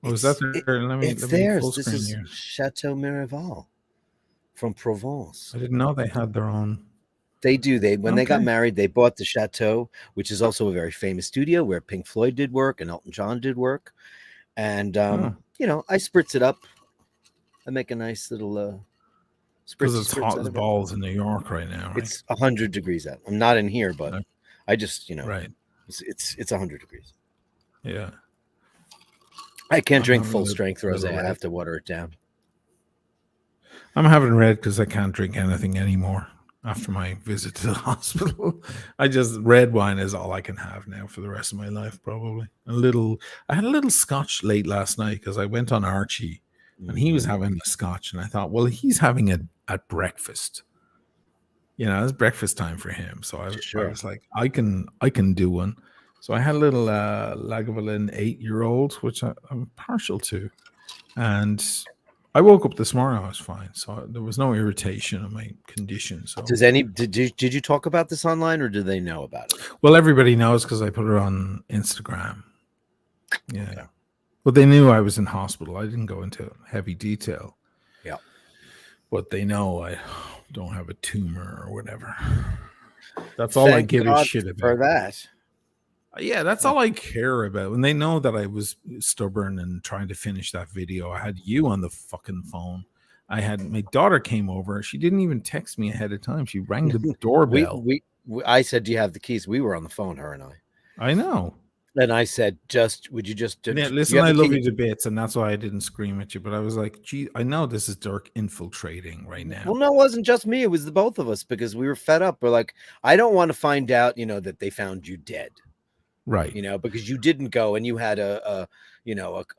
Oh, is that there? It's let me theirs. full This screen is here. Chateau Miraval from Provence. I didn't know they had their own. They do. When they got Okay. married, they bought the Chateau, which is also a very famous studio where Pink Floyd did work and Elton John did work. And I spritz it up. I make a nice little Because spritz. it's hot as balls in New York right now, right? It's 100 degrees out. I'm not in here, but Okay. I just Right. It's 100 degrees. Yeah. I can't drink having full a strength little rosé. I red. have to water it down. I'm having red because I can't drink anything anymore after my visit to the hospital. Red wine is all I can have now for the rest of my life, probably. I had a little scotch late last night because I went on Archie and he was having a scotch, and I thought, well, he's having it at breakfast. It's breakfast time for him. So I was like, I can do one. So I had a little Lagavulin 8-year-old, which I'm partial to. And I woke up this morning, I was fine. So there was no irritation in my condition. So Did you talk about this online, or do they know about it? well, everybody knows because I put it on Instagram. Yeah. Okay. But they knew I was in hospital. I didn't go into heavy detail. Yeah. But they know I don't have a tumor or whatever. That's all I give a shit about. For that. Yeah, that's all I care about. And they know that I was stubborn and trying to finish that video. I had you on the fucking phone. My daughter came over. She didn't even text me ahead of time. She rang the doorbell. I said, do you have the keys? We were on the phone, her and I. I know. And I said, would you just listen, I love you to bits, and that's why I didn't scream at you. But I was like, gee, I know this is Dirk infiltrating right now. Well, no, it wasn't just me. It was the both of us, because we were fed up. We're like, I don't want to find out, that they found you dead. Right. Because you didn't go and you had a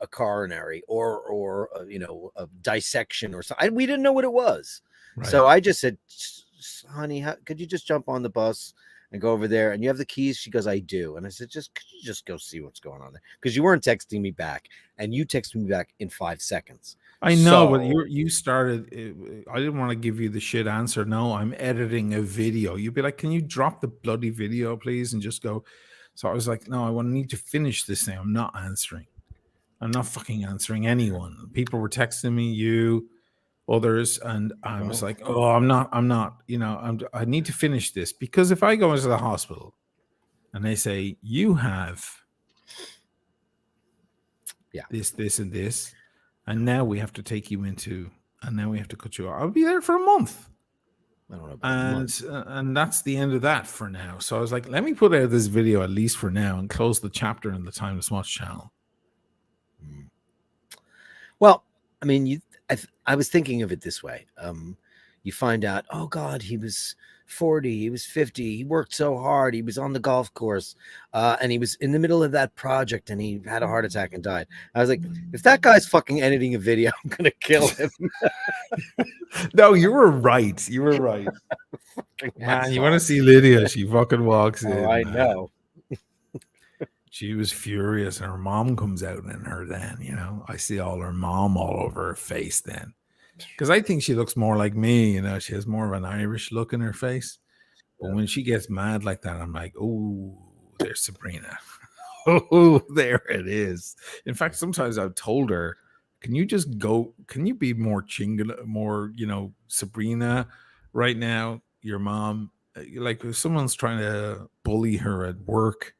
coronary or a dissection or something. We didn't know what it was. Right. So I just said, honey, could you just jump on the bus and go over there? And you have the keys? She goes, I do. And I said, could you just go see what's going on there? Because you weren't texting me back, and you texted me back in 5 seconds. I know, but you started. I didn't want to give you the shit answer. No, I'm editing a video. You'd be like, can you drop the bloody video, please? And just go. So I was like, no, need to finish this thing. I'm not answering. I'm not fucking answering anyone. People were texting me, you, others, and I was like, oh, I'm not, I need to finish this, because if I go into the hospital and they say, you have this, and this, and now we have to take you into, and now we have to cut you off, I'll be there for a month. I don't know about and that's the end of that for now. So I was like, let me put out this video at least for now and close the chapter in the Timeless Watch channel. Well, I mean, I was thinking of it this way. You find out, oh God, he was 40, he was 50, he worked so hard, he was on the golf course, and he was in the middle of that project, and he had a heart attack and died. I was like, if that guy's fucking editing a video, I'm gonna kill him. No, you were right. You were right. Man, you want to see Lydia? She fucking walks in. I know. She was furious, and her mom comes out in her then, I see all her mom all over her face then. Because I think she looks more like me, she has more of an Irish look in her face. But when she gets mad like that, I'm like, oh, there's Sabrina. Oh, there it is. In fact, sometimes I've told her, can you just go? Can you be more Chingala, more, Sabrina right now? Your mom, like if someone's trying to bully her at work,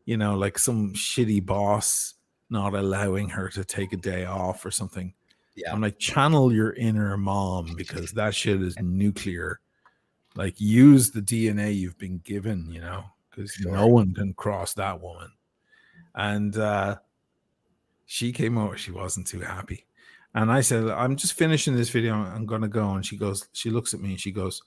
like some shitty boss not allowing her to take a day off or something. Yeah. I'm like, channel your inner mom, because that shit is nuclear. Like, use the DNA you've been given, because no one can cross that woman. And she came over. She wasn't too happy. And I said, I'm just finishing this video. I'm going to go. And she looks at me and she goes,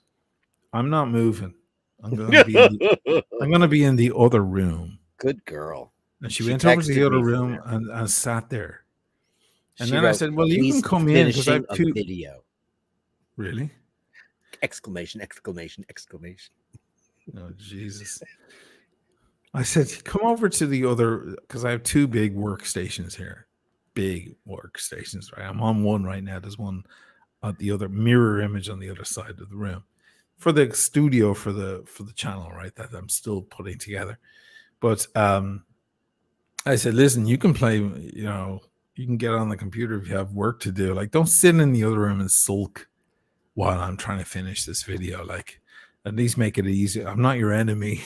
I'm not moving. I'm going to be in the other room. Good girl. And she went over to the other room and sat there. And then I said, well, you can come in because I have two video. Really? Exclamation, exclamation, exclamation. Oh, Jesus. I said, come over to the other, because I have two big workstations here. Big workstations, right? I'm on one right now. There's one at the other, mirror image on the other side of the room for the studio, for the channel, right? That I'm still putting together. But I said, listen, you can play, you can get on the computer if you have work to do. Like, don't sit in the other room and sulk while I'm trying to finish this video. Like, at least make it easy. I'm not your enemy.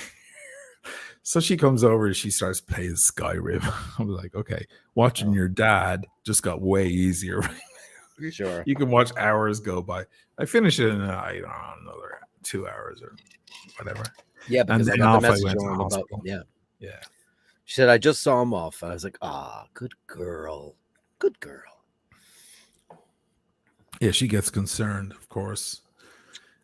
So she comes over and she starts playing Skyrim. I'm like, okay, watching your dad just got way easier. Sure. You can watch hours go by. I finished it in another 2 hours or whatever. Yeah, because and I got the I message went to on about hospital. yeah. Yeah. She said, I just saw him off. I was like, good girl. Good girl. Yeah, she gets concerned, of course.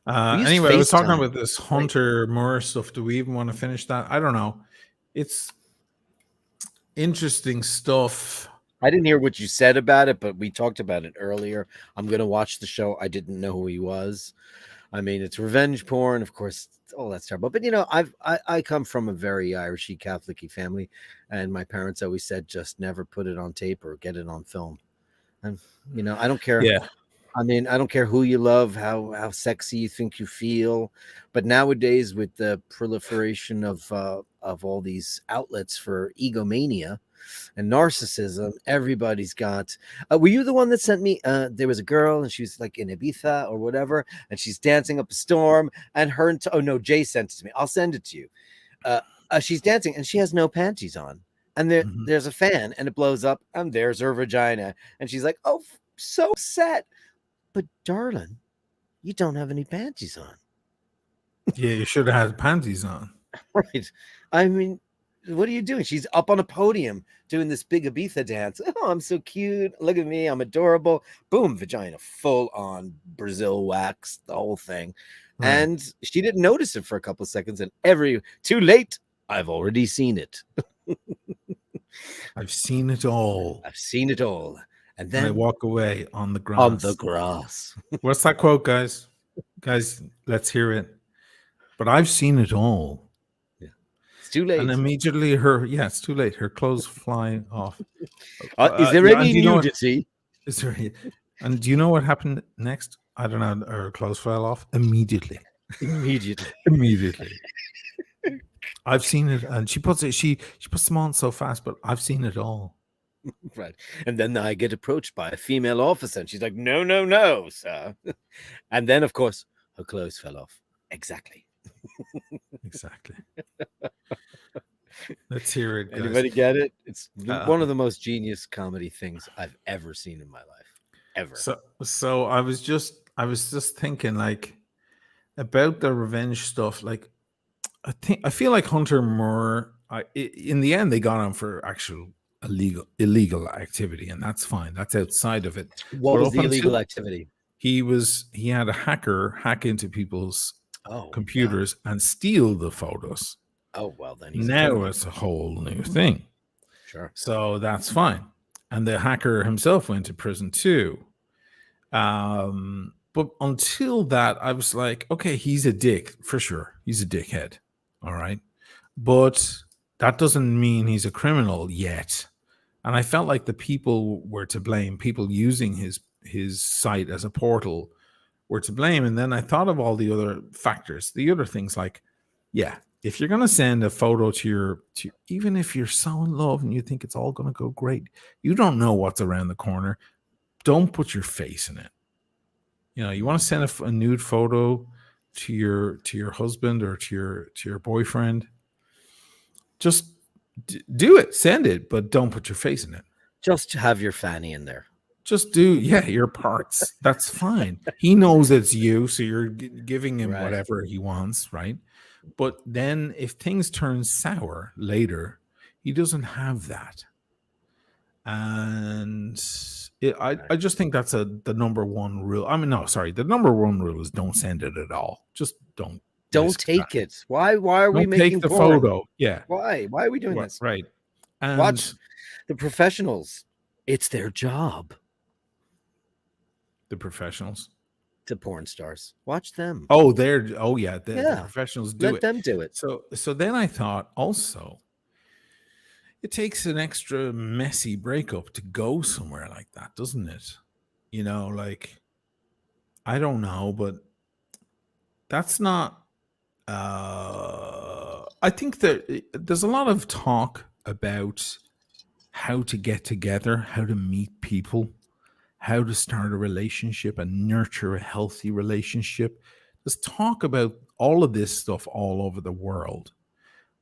We used Anyway, I was talking FaceTime. about this Hunter Moore stuff. Do we even want to finish that? I don't know. It's interesting stuff. I didn't hear what you said about it, but we talked about it earlier. I'm going to watch the show. I didn't know who he was. I mean, it's revenge porn, of course. Oh, that's terrible. But I come from a very Irishy Catholic-y family, and my parents always said just never put it on tape or get it on film. And I don't care. Yeah. I mean, I don't care who you love, how sexy you think you feel, but nowadays with the proliferation of all these outlets for egomania and narcissism, everybody's got. Were you the one that sent me? There was a girl and she was like in Ibiza or whatever, and she's dancing up a storm, and oh no, Jay sent it to me. I'll send it to you. She's dancing and she has no panties on, and there's a fan and it blows up, and there's her vagina, and she's like, oh, so sad. But darling, you don't have any panties on. Yeah, you should have had panties on. Right. I mean, what are you doing? She's up on a podium doing this big Ibiza dance. Oh, I'm so cute. Look at me. I'm adorable. Boom, vagina, full on Brazil wax, the whole thing. Right. And she didn't notice it for a couple of seconds. And too late. I've already seen it. I've seen it all. I've seen it all. And then I walk away on the grass. On the grass. What's that quote, guys? Guys, let's hear it. But I've seen it all. Yeah. It's too late. And immediately it's too late. Her clothes fly off. Is there any nudity? Is there? And do you know what happened next? I don't know. Her clothes fell off immediately. Immediately. I've seen it, and she puts them on so fast, but I've seen it all. Right. And then I get approached by a female officer, and she's like, no, sir. And then, of course, her clothes fell off. Exactly. Let's hear it, guys. Anybody get it? It's one of the most genius comedy things I've ever seen in my life. Ever. So I was just thinking, like, about the revenge stuff. Like, I feel like Hunter Moore, in the end, they got him for actual illegal activity, and that's fine. That's outside of it. What was the illegal activity? He had a hacker hack into people's computers and steal the photos. Oh, well, then now it's a whole new thing. Sure. So that's fine. And the hacker himself went to prison too. But until that, I was like, okay, he's a dick for sure. He's a dickhead. All right. But that doesn't mean he's a criminal yet. And I felt like the people were to blame. People using his site as a portal were to blame. And then I thought of all the other factors, the other things like, yeah, if you're going to send a photo to even if you're so in love and you think it's all going to go great, you don't know what's around the corner. Don't put your face in it. You want to send a nude photo to your husband or to your boyfriend, just do it, send it, but don't put your face in it. Just have your fanny in there. Just do, your parts. That's fine. He knows it's you, so you're giving him whatever he wants, right? But then if things turn sour later, he doesn't have that. And I just think that's the number one rule. I mean, no, sorry. The number one rule is don't send it at all. Just don't take it. Why are we making the porn? photo? Yeah. Why are we doing this? Right. And watch the professionals. It's their job. The professionals. To porn stars. Watch them. The professionals do it. Let them do it. So then I thought also it takes an extra messy breakup to go somewhere like that, doesn't it? Like, I don't know, but that's not I think that there's a lot of talk about how to get together, how to meet people, how to start a relationship and nurture a healthy relationship. There's talk about all of this stuff all over the world.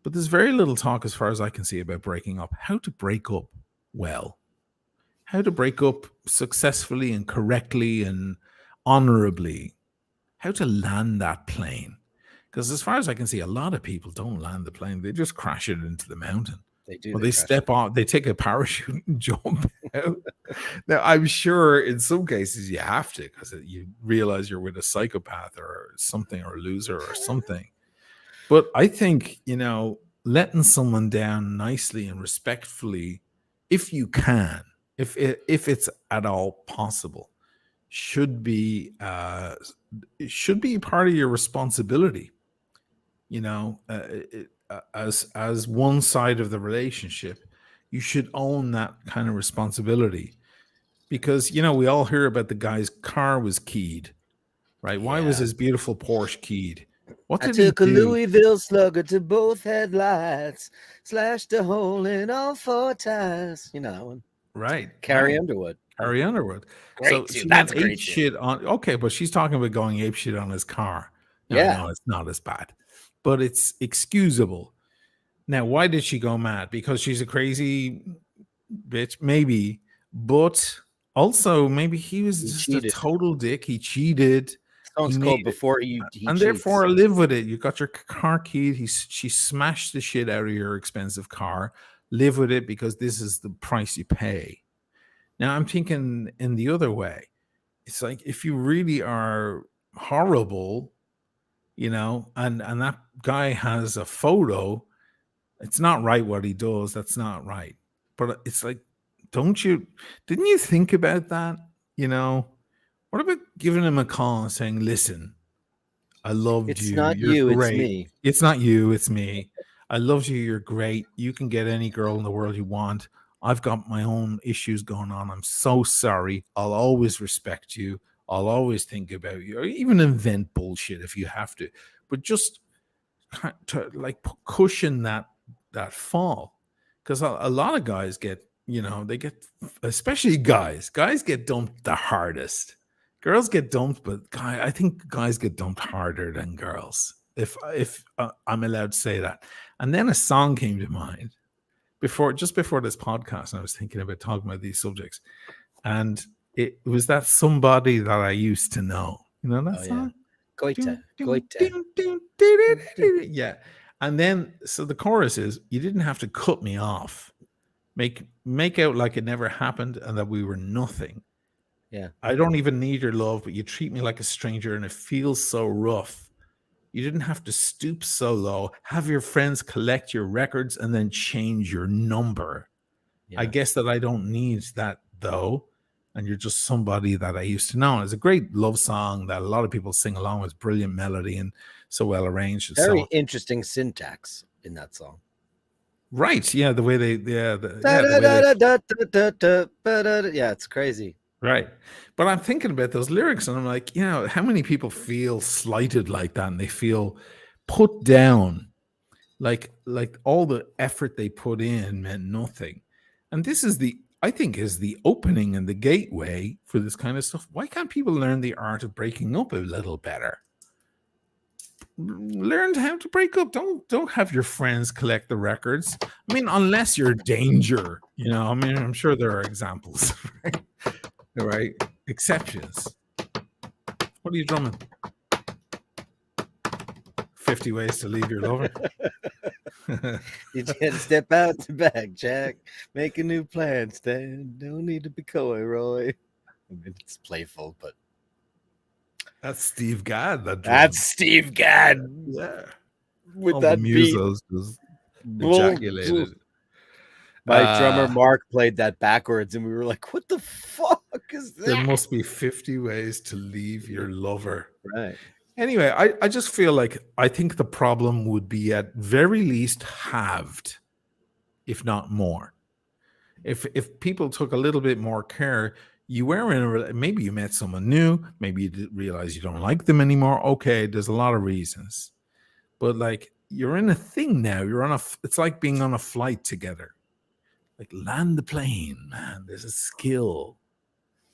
But there's very little talk, as far as I can see, about breaking up. How to break up well. How to break up successfully and correctly and honorably. How to land that plane. Because as far as I can see, a lot of people don't land the plane; they just crash it into the mountain. They do. Or they step on, they take a parachute and jump out. Now, I'm sure in some cases you have to, because you realize you're with a psychopath or something, or a loser or something. But I think, letting someone down nicely and respectfully, if you can, if it's at all possible, should be part of your responsibility. As one side of the relationship, you should own that kind of responsibility, because we all hear about the guy's car was keyed, right? Why was his beautiful Porsche keyed? What did he took a do? Louisville Slugger to both headlights, slashed a hole in all 4 tires. You know that one, Right? Carrie right. Underwood. Carrie Underwood. Great So tune. she That's went a great ape shit on. Okay, but she's talking about going ape shit on his car. No, it's not as bad, but it's excusable. Now, why did she go mad? Because she's a crazy bitch, maybe, but also maybe he was just a total dick. He cheated. Song's called Before He and Cheats. Therefore live with it. You got your car keyed. She smashed the shit out of your expensive car. Live with it, because this is the price you pay. Now I'm thinking in the other way. It's like, if you really are horrible, and that guy has a photo, it's not right what he does. That's not right. But it's like, didn't you think about that? What about giving him a call and saying, listen, I loved you. It's not You're you, great. it's me. It's not you, it's me. I loved you. You're great. You can get any girl in the world you want. I've got my own issues going on. I'm so sorry. I'll always respect you. I'll always think about you, or even invent bullshit if you have to. But just to cushion that fall, because a lot of guys get, they get, especially guys get dumped the hardest. Girls get dumped, but I think guys get dumped harder than girls, if I'm allowed to say that. And then a song came to mind just before this podcast, and I was thinking about talking about these subjects, and it was that Somebody That I Used to Know. You know that song? Goita. Yeah. And then, so the chorus is, you didn't have to cut me off. Make out like it never happened and that we were nothing. Yeah. I don't even need your love, but you treat me like a stranger and it feels so rough. You didn't have to stoop so low. Have your friends collect your records and then change your number. Yeah. I guess that I don't need that, though. And you're just somebody that I used to know. And it's a great love song that a lot of people sing along with. Brilliant melody and so well arranged. Very interesting syntax in that song. Right. Yeah. The way it's crazy. Right. But I'm thinking about those lyrics and I'm like, how many people feel slighted like that, and they feel put down, like all the effort they put in meant nothing. And this is I think is the opening and the gateway for this kind of stuff. Why can't people learn the art of breaking up a little better? Learn how to break up. Don't have your friends collect the records. I mean, unless you're Danger, I mean, I'm sure there are examples, right? Exceptions. What are you drumming? 50 Ways to Leave Your Lover. You just gotta step out the back, Jack. Make a new plan, Stan. Don't need to be coy, Roy. I mean, it's playful, but that's Steve Gadd. That's Steve Gadd. Yeah. With all that the beat. Musos just ejaculated. My drummer Mark played that backwards, and we were like, "What the fuck is that?" There must be 50 ways to leave your lover. Right. Anyway, I just feel like I think the problem would be at very least halved, if not more. If people took a little bit more care, you were maybe you met someone new, maybe you didn't realize you don't like them anymore. Okay, there's a lot of reasons, but you're in a thing now. It's like being on a flight together. Like, land the plane, man. There's a skill.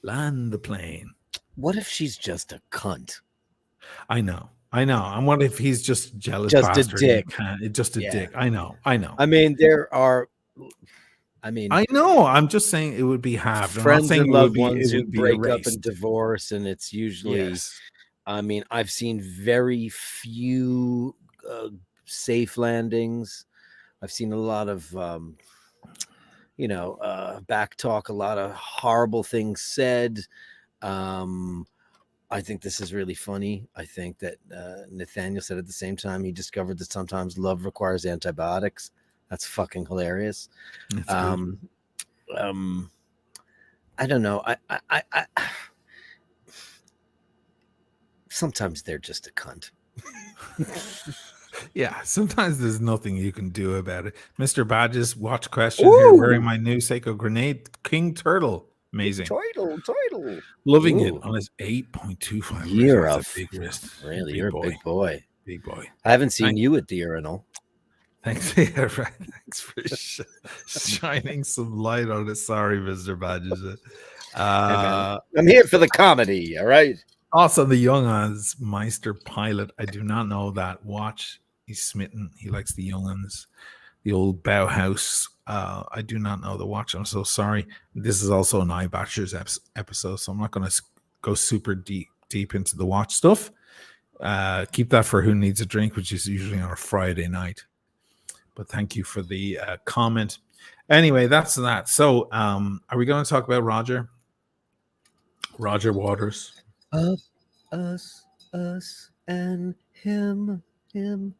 Land the plane. What if she's just a cunt? I know. And what if he's just jealous? Just a dick. Just a dick. I know. I mean, I know. I'm just saying it would be halved. Friends and loved ones who break up and divorce, and it's usually I mean, I've seen very few safe landings. I've seen a lot of, back talk, a lot of horrible things said. I think this is really funny. I think that Nathaniel said at the same time he discovered that sometimes love requires antibiotics. That's fucking hilarious. That's good. I don't know. I sometimes they're just a cunt. Yeah, sometimes there's nothing you can do about it. Mr. Badges, watch question here. Wearing my new Seiko Grenade King Turtle. Amazing. Turtle. Loving Ooh. it on his 8.25 wrist. You're That's a big wrist. Really, Big you're boy. a big boy. Big boy. I haven't seen Thank- you at the urinal. Thanks. Yeah, right. Thanks for shining some light on it. Sorry, Mr. Badges. I'm here for the comedy. All right. Also, the Young'uns Meister Pilot. I do not know that watch. He's smitten. He likes the Young'uns, the old Bauhaus. I do not know the watch. I'm so sorry. This is also an Eye Bashers episode, so I'm not going to go super deep into the watch stuff. Keep that for Who Needs a Drink, which is usually on a Friday night. But thank you for the comment. Anyway, that's that. So, are we going to talk about Roger? Roger Waters. Us, and him.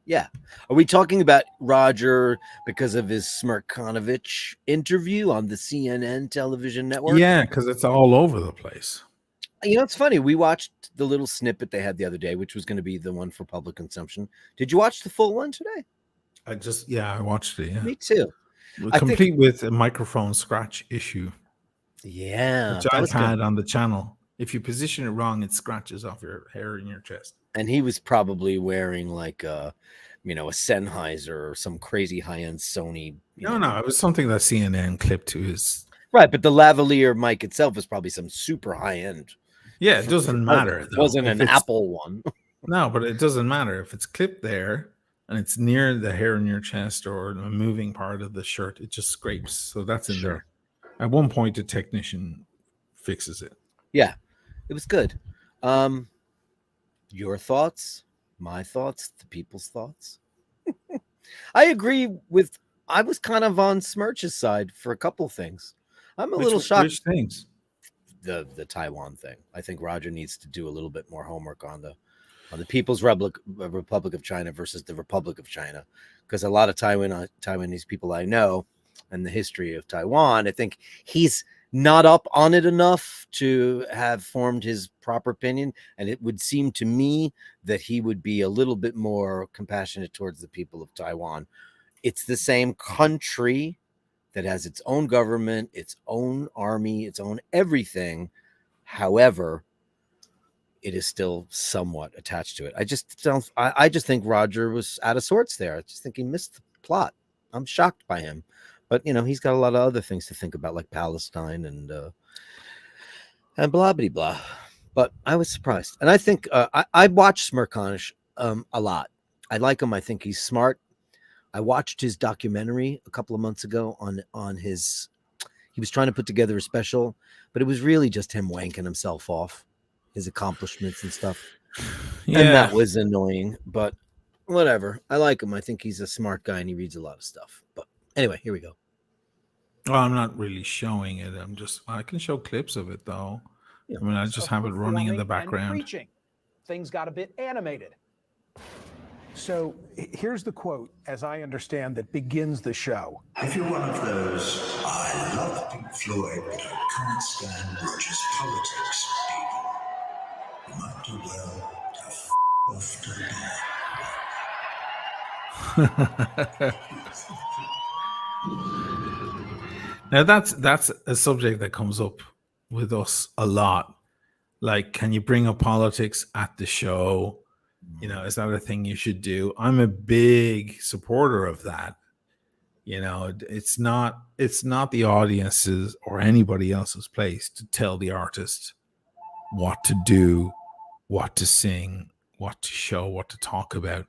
Yeah. Are we talking about Roger because of his Smirkanovich interview on the CNN television network? Yeah, because it's all over the place. You know, it's funny. We watched the little snippet they had the other day, which was going to be the one for public consumption. Did you watch the full one today? I watched it. Yeah, Me too. Complete with a microphone scratch issue. Yeah. Which I've had on the channel. If you position it wrong, it scratches off your hair in your chest. And he was probably wearing like a Sennheiser or some crazy high-end Sony. No, it was something that CNN clipped to his. Right, but the lavalier mic itself is probably some super high-end. Yeah, it doesn't matter. It wasn't an Apple one. No, but it doesn't matter if it's clipped there and it's near the hair in your chest or a moving part of the shirt. It just scrapes. So that's in there. At one point, the technician fixes it. Yeah, it was good. Your thoughts, my thoughts, the people's thoughts. I agree with. I was kind of on Smirch's side for a couple of things. I'm a little shocked. Which things? The Taiwan thing. I think Roger needs to do a little bit more homework on the People's Republic of China versus the Republic of China, because a lot of Taiwanese people I know and the history of Taiwan, I think he's not up on it enough to have formed his proper opinion. And it would seem to me that he would be a little bit more compassionate towards the people of Taiwan. It's the same country that has its own government, its own army, its own everything. However, it is still somewhat attached to it. I just think Roger was out of sorts there. I just think he missed the plot. I'm shocked by him. But, he's got a lot of other things to think about, like Palestine and blah, blah, blah. But I was surprised. And I think I watched Smirkanish a lot. I like him. I think he's smart. I watched his documentary a couple of months ago on his... He was trying to put together a special, but it was really just him wanking himself off, his accomplishments and stuff. Yeah. And that was annoying, but whatever. I like him. I think he's a smart guy and he reads a lot of stuff. But anyway, here we go. Well, I'm not really showing it. I can show clips of it though. Yeah. I mean, I just have it running in the background. Preaching. Things got a bit animated. So here's the quote, as I understand, that begins the show. If you're one of those, I love Pink Floyd, but I can't stand Roger's politics, people, you might do well to f*** off to the Now that's a subject that comes up with us a lot. Like, can you bring up politics at the show? Is that a thing you should do? I'm a big supporter of that. It's not the audience's or anybody else's place to tell the artist what to do, what to sing, what to show, what to talk about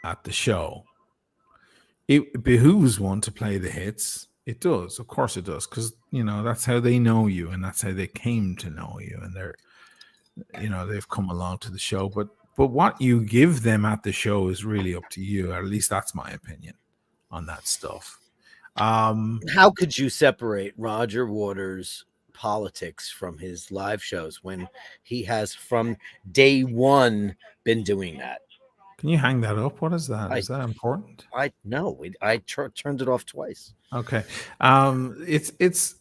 at the show. It behooves one to play the hits. It does. Of course it does. Because, that's how they know you and that's how they came to know you. And they've come along to the show, but what you give them at the show is really up to you. At least that's my opinion on that stuff. How could you separate Roger Waters' politics from his live shows when he has from day one been doing that? Can you hang that up? What is that? Is that important? I turned it off twice. Okay. It's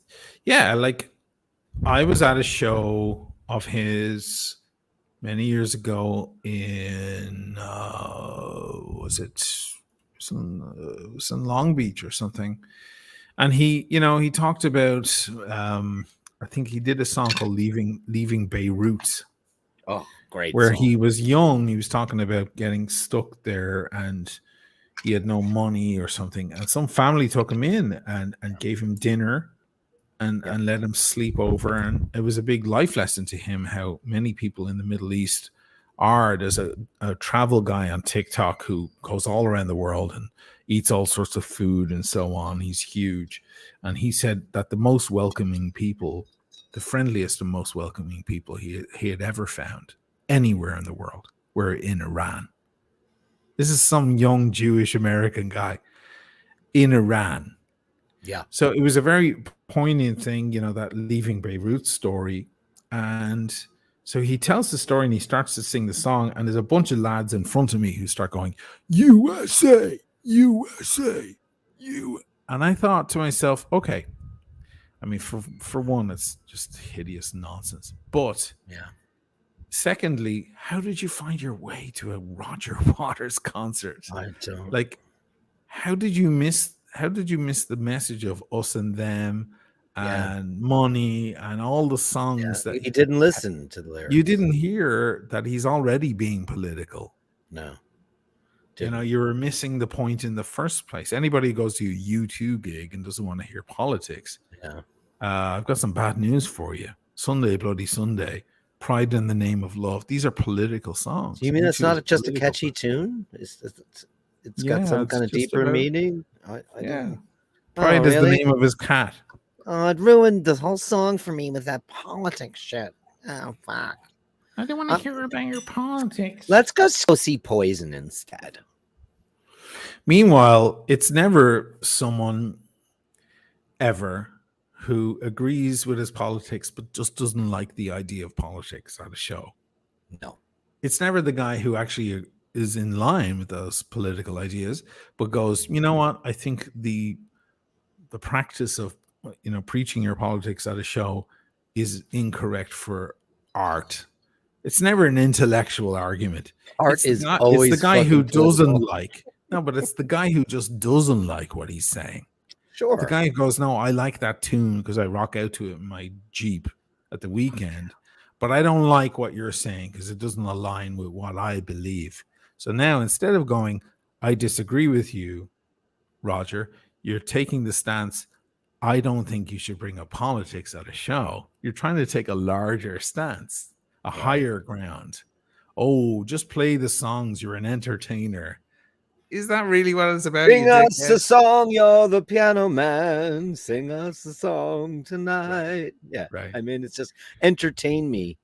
yeah, like I was at a show of his many years ago in was it in Long Beach or something, and he talked about I think he did a song called leaving Beirut. Oh, great! Where song. he was young, he was talking about getting stuck there and he had no money or something, and some family took him in and gave him dinner and let him sleep over, and it was a big life lesson to him how many people in the Middle East are. There's a travel guy on TikTok who goes all around the world and eats all sorts of food and so on. He's huge, and he said that the most welcoming people, the friendliest and most welcoming people he had ever found anywhere in the world were in Iran. This is some young Jewish American guy in Iran. Yeah. So it was a very poignant thing, that leaving Beirut story. And so he tells the story and he starts to sing the song, and there's a bunch of lads in front of me who start going, USA, USA, you. And I thought to myself, okay, I mean, for one, it's just hideous nonsense. But yeah. Secondly, how did you find your way to a Roger Waters concert? I don't. Like, how did you miss the message of us and them and money and all the songs that you didn't listen to the lyrics? You didn't hear that he's already being political. No. You were missing the point in the first place. Anybody who goes to a U2 gig and doesn't want to hear politics, I've got some bad news for you. Sunday, Bloody Sunday, Pride in the Name of Love. These are political songs. Do you mean it's not just a catchy tune? It's got some kind of deeper meaning? Pride is the name of his cat. Oh, it ruined the whole song for me with that politics shit. Oh, fuck. I don't want to hear about your politics. Let's go see Poison instead. Meanwhile, it's never someone ever who agrees with his politics but just doesn't like the idea of politics at a show. No. It's never the guy who actually is in line with those political ideas but goes, you know what, I think the practice of preaching your politics at a show is incorrect for art. It's never an intellectual argument. Art is always it's the guy who doesn't political. like. No, but it's the guy who just doesn't like what he's saying. Sure. The guy who goes, no, I like that tune because I rock out to it in my Jeep at the weekend, but I don't like what you're saying because it doesn't align with what I believe. So now instead of going, I disagree with you, Roger, you're taking the stance, I don't think you should bring up politics at a show. You're trying to take a larger stance, a higher ground. Oh, just play the songs. You're an entertainer. Is that really what it's about? Sing us a song, you're the piano man. Sing us a song tonight. Right. Yeah, right. I mean, it's just entertain me.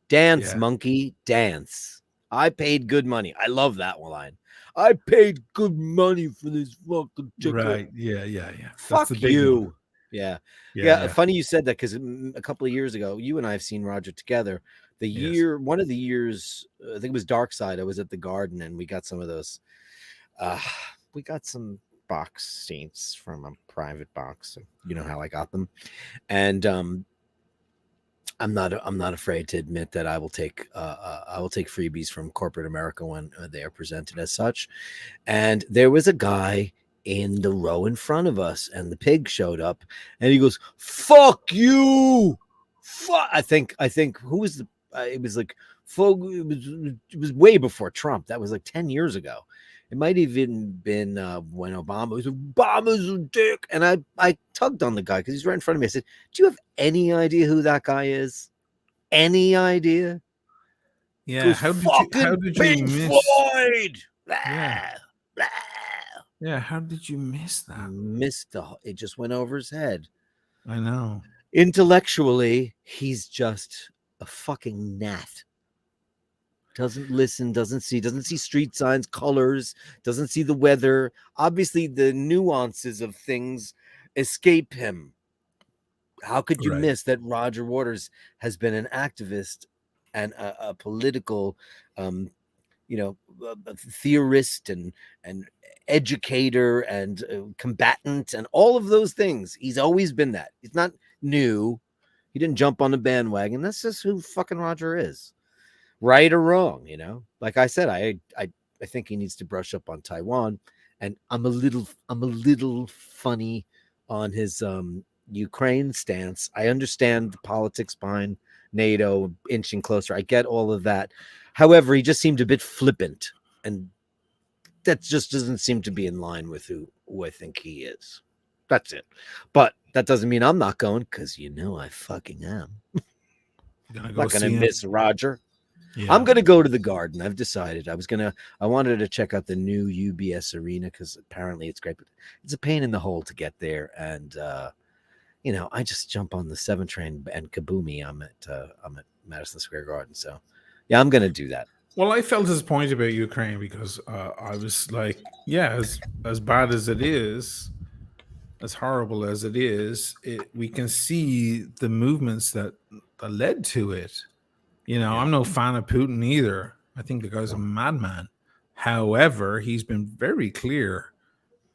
Dance, monkey, dance. I paid good money. I love that line. I paid good money for this fucking ticket. Right. Yeah. Fuck you. Yeah. Funny you said that because a couple of years ago, you and I have seen Roger together. One of the years, I think it was Dark Side. I was at the Garden and we got some of those. We got some box seats from a private box. You know how I got them, and I'm not afraid to admit that I will take freebies from corporate America when they are presented as such. And there was a guy in the row in front of us, and the pig showed up, and he goes, "Fuck you!" I think who was the? It was like, it was way before Trump. That was like 10 years ago. It might even been when Obama was Obama's a dick. And I tugged on the guy because he's right in front of me. I said, do you have any idea who that guy is? Any idea? Yeah. How did you miss Floyd? Yeah. How did you miss that? It just went over his head. I know. Intellectually, he's just a fucking gnat. Doesn't listen, doesn't see street signs, colors, doesn't see the weather. Obviously, the nuances of things escape him. How could you Right. miss that Roger Waters has been an activist and a political, um, a theorist and educator and combatant and all of those things. He's always been that. He's not new. He didn't jump on the bandwagon. That's just who fucking Roger is. Right or wrong, like I said, I think he needs to brush up on Taiwan, and I'm a little funny on his Ukraine stance. I understand the politics behind NATO inching closer. I get all of that. However, he just seemed a bit flippant, and that just doesn't seem to be in line with who I think he is. That's it. But that doesn't mean I'm not going, because I fucking am. I'm not gonna miss Roger. Yeah. I'm going to go to the Garden. I've decided. I wanted to check out the new UBS Arena because apparently it's great, but it's a pain in the hole to get there. And, I just jump on the 7 train and kaboomy. I'm at Madison Square Garden. So, yeah, I'm going to do that. Well, I felt his point about Ukraine because I was like, yeah, as bad as it is, as horrible as it is, we can see the movements that led to it. I'm no fan of Putin either. I think the guy's a madman. However, he's been very clear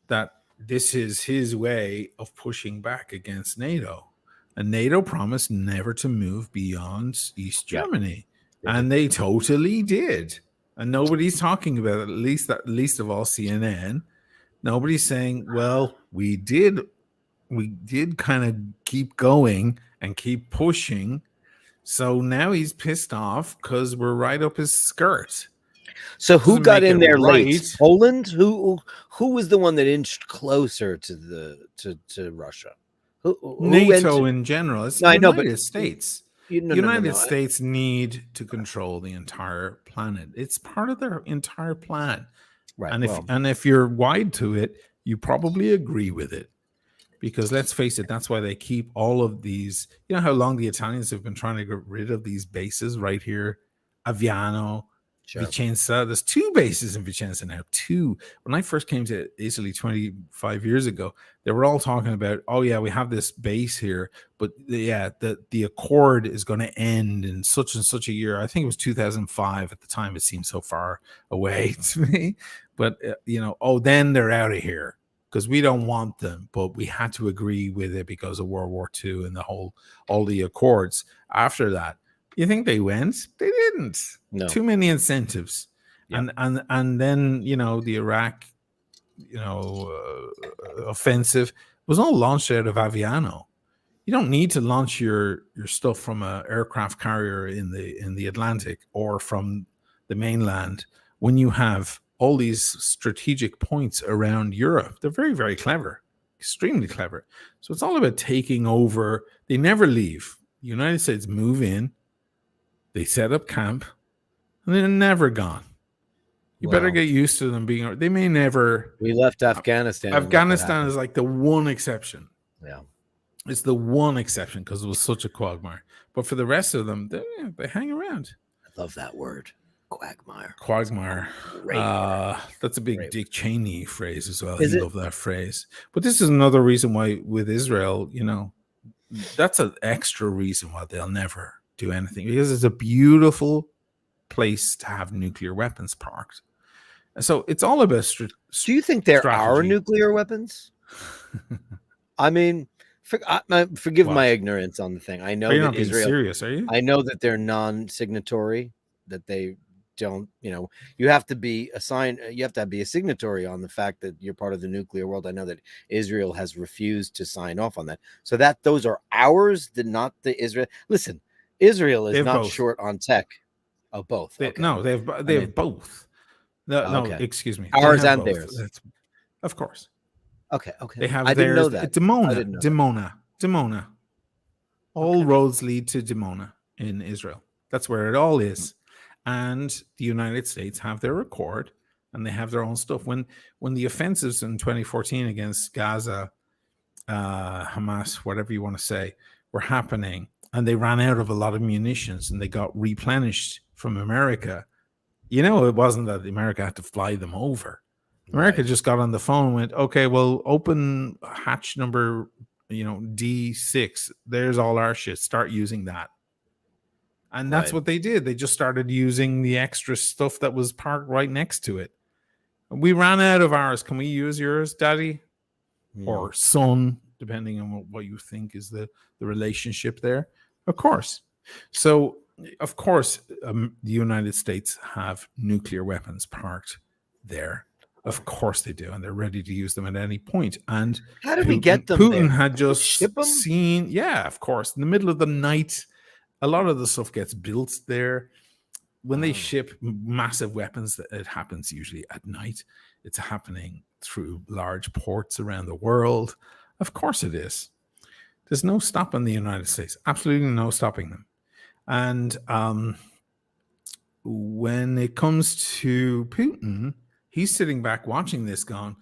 that this is his way of pushing back against NATO. And NATO promised never to move beyond East Germany. Yeah. And they totally did. And nobody's talking about it, at least of all CNN. Nobody's saying, well, we did kind of keep going and keep pushing. So now he's pissed off because we're right up his skirt. So who got in there late? Poland? Who was the one that inched closer to Russia? Who NATO in general. It's the United States. United States need to control the entire planet. It's part of their entire plan. Right. And if you're wide to it, you probably agree with it. Because let's face it, that's why they keep all of these. You know how long the Italians have been trying to get rid of these bases right here? Aviano, Vicenza. There's 2 bases in Vicenza now. 2. When I first came to Italy 25 years ago, they were all talking about, oh yeah, we have this base here, but the accord is going to end in such and such a year. I think it was 2005 at the time. It seemed so far away to me. But then they're out of here. Because we don't want them, but we had to agree with it because of World War II and all the accords. After that, you think they went? They didn't. No. Too many incentives, and then the Iraq, offensive was all launched out of Aviano. You don't need to launch your stuff from an aircraft carrier in the Atlantic or from the mainland when you have all these strategic points around Europe. They're very, very clever, extremely clever. So it's all about taking over. They never leave. The United States move in, they set up camp, and they're never gone. You better get used to them being. They may never. We left Afghanistan. Afghanistan is like the one exception. Yeah, it's the one exception because it was such a quagmire. But for the rest of them, they hang around. I love that word. Quagmire. That's a big Dick Cheney phrase as well. I love that phrase. But this is another reason why with Israel, that's an extra reason why they'll never do anything, because it's a beautiful place to have nuclear weapons parked. And so it's all about do you think there are nuclear weapons? I mean, forgive my ignorance on the thing. I know that Israel. Serious, are you? I know that they're non-signatory, that they don't, you have to be assigned, you have to be a signatory on the fact that you're part of the nuclear world. I know that Israel has refused to sign off on that. So that those are ours, not the Israel. Listen, Israel is not both. Short on tech. Oh, both. They have both. No, excuse me. Ours and theirs. Of course. Okay. They have I theirs. Didn't know that. Dimona. All roads lead to Dimona in Israel. That's where it all is. And the United States have their accord, and they have their own stuff. When the offensives in 2014 against Gaza, Hamas, whatever you want to say, were happening, and they ran out of a lot of munitions, and they got replenished from America. You know, it wasn't that America had to fly them over. America just got on the phone and went, okay, well, open hatch number, D6. There's all our shit. Start using that. And that's what they did. They just started using the extra stuff that was parked right next to it. We ran out of ours. Can we use yours, Daddy? Or son, depending on what you think is the relationship there. Of course. So, of course, the United States have nuclear weapons parked there. Of course they do, and they're ready to use them at any point. And how did we get them? Putin there? had just seen, of course, in the middle of the night. A lot of the stuff gets built there. When they ship massive weapons, it happens usually at night. It's happening through large ports around the world. Of course it is. There's no stopping the United States. Absolutely no stopping them. And when it comes to Putin, he's sitting back watching this going,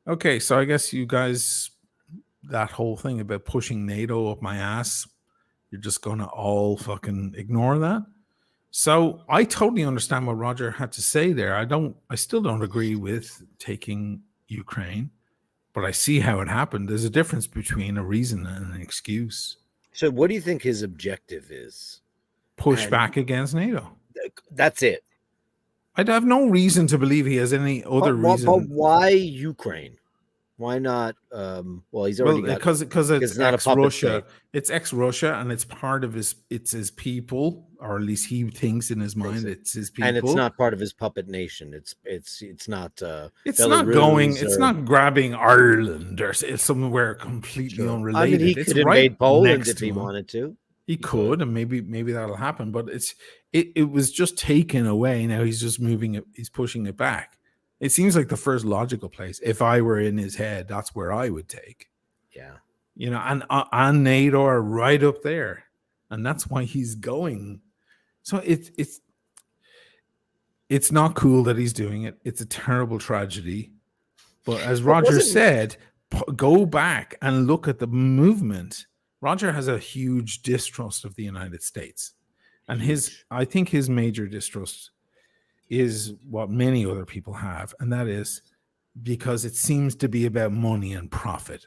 okay, so I guess you guys, that whole thing about pushing NATO up my ass, you're just going to all fucking ignore that. So I totally understand what Roger had to say there. I still don't agree with taking Ukraine, but I see how it happened. There's a difference between a reason and an excuse. So what do you think his objective is? Push back against NATO. That's it. I have no reason to believe he has any other reason. But why Ukraine? Why not? Well, he's already got, because it's not ex-Russia. It's ex-Russia, and it's part of his people, or at least he thinks in his mind it's his people. And it's not part of his puppet nation. It's not. It's not going. It's not grabbing Ireland or it's somewhere completely unrelated. I mean, he could invade Poland if he wanted to. He could, and maybe that'll happen. But it was just taken away. Now he's just moving it. He's pushing it back. It seems like the first logical place. If I were in his head, that's where I would take. Yeah. And NATO are right up there. And that's why he's going. So it's not cool that he's doing it. It's a terrible tragedy. But as Roger said, go back and look at the movement. Roger has a huge distrust of the United States. And I think his major distrust is what many other people have, and that is because it seems to be about money and profit.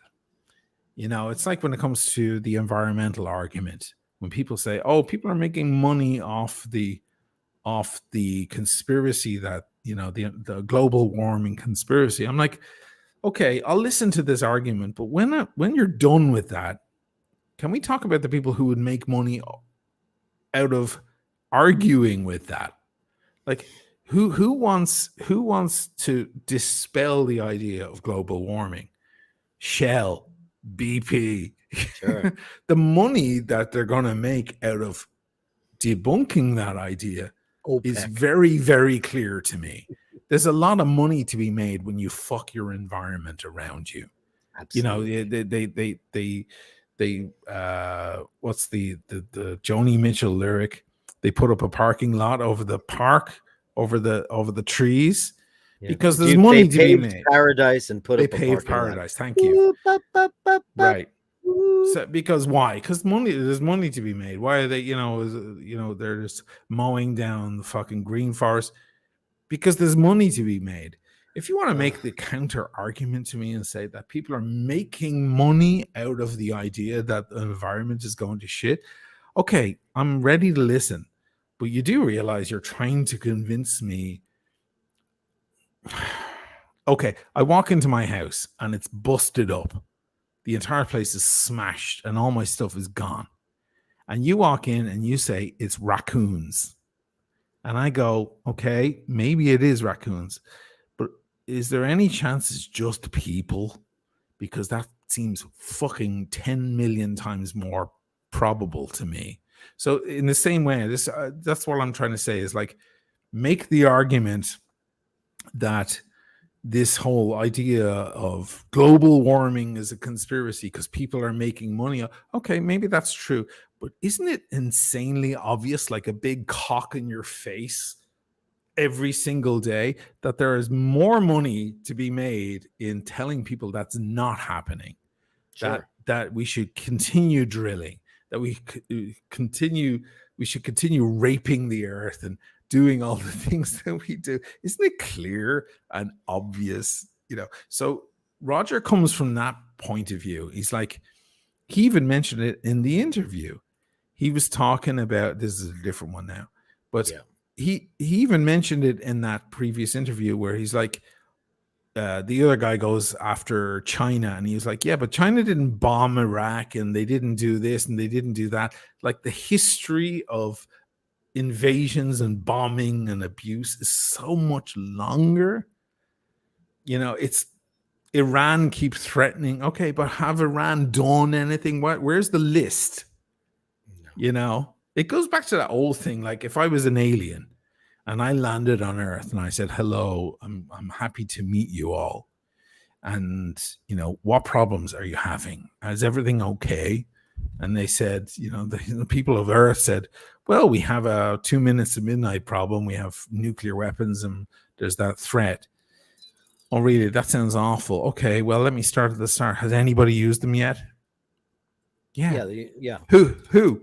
It's like when it comes to the environmental argument, when people say, "Oh, people are making money off the conspiracy that the global warming conspiracy." I'm like, okay, I'll listen to this argument, but when you're done with that, can we talk about the people who would make money out of arguing with that? Like, who wants to dispel the idea of global warming? Shell, BP. Sure. The money that they're going to make out of debunking that idea is very, very clear to me. There's a lot of money to be made when you fuck your environment around you. Absolutely. They what's the Joni Mitchell lyric? They put up a parking lot over the park, over the trees, because there's money to be made. Paradise and put they up paved paradise. Thank you. Right. So, because why? Because there's money to be made. Why are they? They're just mowing down the fucking green forest because there's money to be made. If you want to make the counter argument to me and say that people are making money out of the idea that the environment is going to shit, okay, I'm ready to listen. But you do realize you're trying to convince me. Okay, I walk into my house and it's busted up. The entire place is smashed and all my stuff is gone. And you walk in and you say it's raccoons. And I go, okay, maybe it is raccoons. But is there any chance it's just people? Because that seems fucking 10 million times more probable to me. So in the same way, that's what I'm trying to say is like, make the argument that this whole idea of global warming is a conspiracy because people are making money. Okay, maybe that's true. But isn't it insanely obvious, like a big cock in your face every single day, that there is more money to be made in telling people that's not happening? Sure. That we should continue drilling, that we should continue raping the earth and doing all the things that we do. Isn't it clear and obvious? So Roger comes from that point of view. He's like, he even mentioned it in the interview. He was talking about, this is a different one now, but he even mentioned it in that previous interview where he's like, the other guy goes after China and he was like, yeah, but China didn't bomb Iraq and they didn't do this and they didn't do that. Like the history of invasions and bombing and abuse is so much longer. It's Iran keeps threatening. Okay, but have Iran done anything? Where's the list? No. It goes back to that old thing. Like if I was an alien and I landed on Earth and I said, hello, I'm happy to meet you all. And, what problems are you having? Is everything okay? And they said, the people of Earth said, well, we have a 2 minutes to midnight problem. We have nuclear weapons and there's that threat. Oh, really? That sounds awful. Okay, well, let me start at the start. Has anybody used them yet? Yeah. Yeah. Who?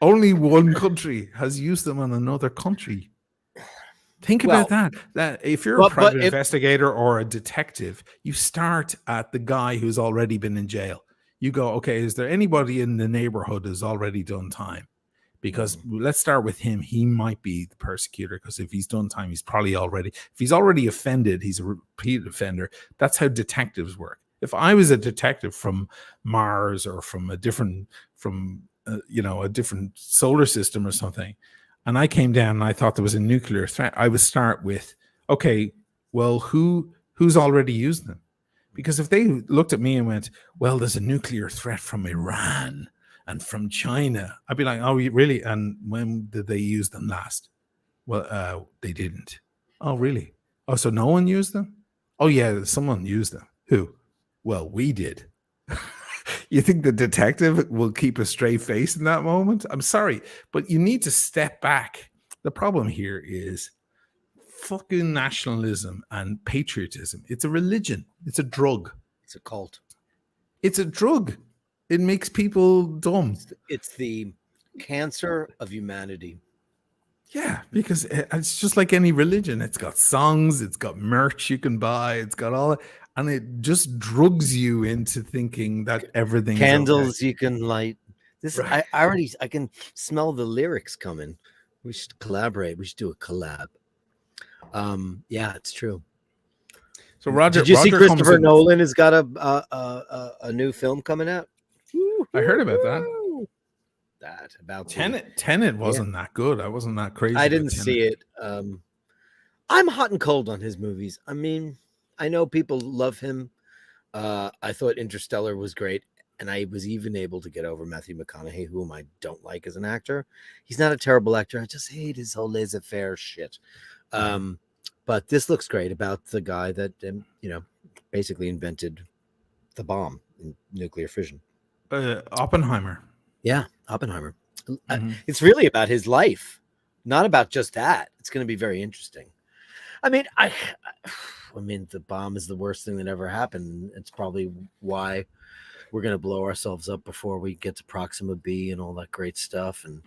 Only one country has used them on another country. Think about that. That if you're a private investigator or a detective, you start at the guy who's already been in jail. You go, okay, is there anybody in the neighborhood who's already done time? Because let's start with him. He might be the persecutor because if he's done time, he's already offended, he's a repeat offender. That's how detectives work. If I was a detective from Mars or from a different solar system or something, and I came down and I thought there was a nuclear threat, I would start with, okay, well, who's already used them? Because if they looked at me and went, well, there's a nuclear threat from Iran and from China, I'd be like, oh, really? And when did they use them last? Well, they didn't. Oh, really? Oh, so no one used them? Oh, yeah, someone used them. Who? Well, we did. You think the detective will keep a straight face in that moment? I'm sorry, but you need to step back. The problem here is fucking nationalism and patriotism. It's a religion. It's a drug. It's a cult. It's a drug. It makes people dumb. It's the cancer of humanity. Yeah, because it's just like any religion. It's got songs, it's got merch you can buy, it's got all that, and it just drugs you into thinking that everything candles you can light. This right. I can smell the lyrics coming. We should collaborate. We should do a collab. Yeah, it's true. So Roger, did you see Christopher Nolan has got a new film coming out? I heard about that. About Tenet wasn't that good. I wasn't that crazy. I didn't see it. I'm hot and cold on his movies. I mean, I know people love him. I thought Interstellar was great, and I was even able to get over Matthew McConaughey, whom I don't like as an actor. He's not a terrible actor. I just hate his whole laissez-faire shit. But this looks great about the guy that basically invented the bomb in nuclear fission. Oppenheimer. Yeah, Oppenheimer. It's really about his life, not about just that. It's going to be very interesting. I mean, I mean, the bomb is the worst thing that ever happened. It's probably why we're going to blow ourselves up before we get to Proxima B and all that great stuff. And,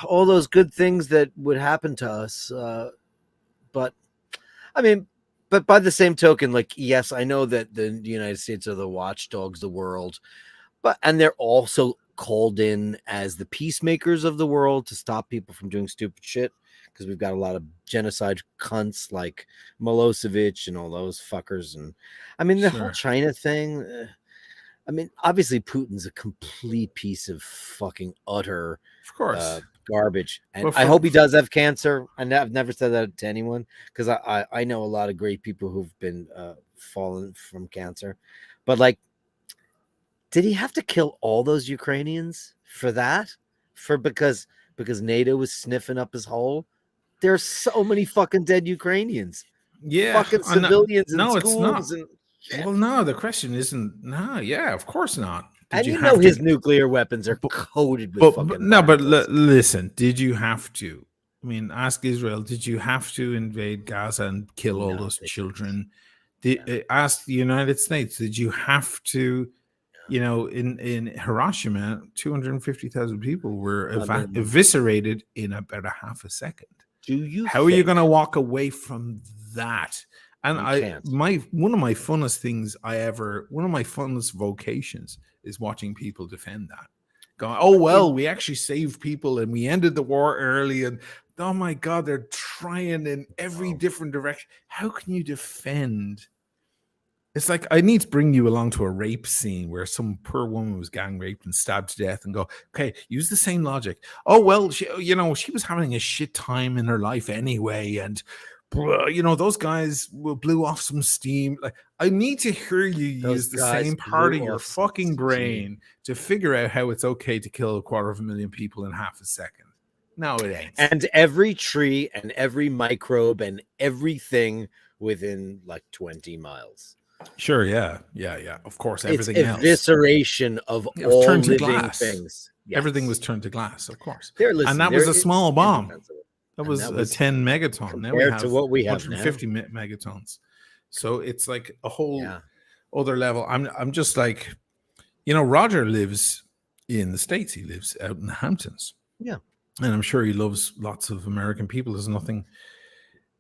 all those good things that would happen to us. But by the same token, like, yes, I know that the United States are the watchdogs of the world, and they're also called in as the peacemakers of the world to stop people from doing stupid shit. Because we've got a lot of genocide cunts like Milosevic and all those fuckers. And I mean, the whole China thing. I mean, obviously Putin's a complete piece of fucking utter garbage. And I hope he does have cancer. I've never said that to anyone because I know a lot of great people who've been fallen from cancer. But like, did he have to kill all those Ukrainians for that? Because NATO was sniffing up his hole? There's so many fucking dead Ukrainians. Yeah. Fucking civilians in schools. It's not. Well, no, the question isn't. No, yeah, of course not. And his nuclear weapons are coated with fucking. But listen, did you have to? I mean, ask Israel, did you have to invade Gaza and kill all those children? Ask the United States, did you have to You know, in Hiroshima, 250,000 people were I mean- eviscerated in about a half a second. Do you? How are you think- going to walk away from that? And You I, can't. one of my funnest things one of my funnest vocations is watching people defend that. Going, oh well, we actually saved people and we ended the war early, and oh my god, they're trying in every different direction. How can you defend? It's like I need to bring you along to a rape scene where some poor woman was gang raped and stabbed to death, and go, okay, use the same logic. Oh well, she was having a shit time in her life anyway, and those guys blew off some steam. Like, I need to hear you Those use the guys same part of blew your off some fucking steam. brain to figure out how it's okay to kill 250,000 people in half a second. No, it ain't. And every tree and every microbe and everything within like 20 miles. Sure, yeah. Of course, everything it's else. evisceration of It was all turned to living glass. things. Everything Yes. was turned to glass, of course. Listen, and that was a small bomb. indefensible. That And was that a was 10 megaton. Now we compared have to what we have 150 megatons. So it's like a whole Yeah. other level. I'm just like, Roger lives in the States. He lives out in the Hamptons. Yeah. And I'm sure he loves lots of American people. There's nothing,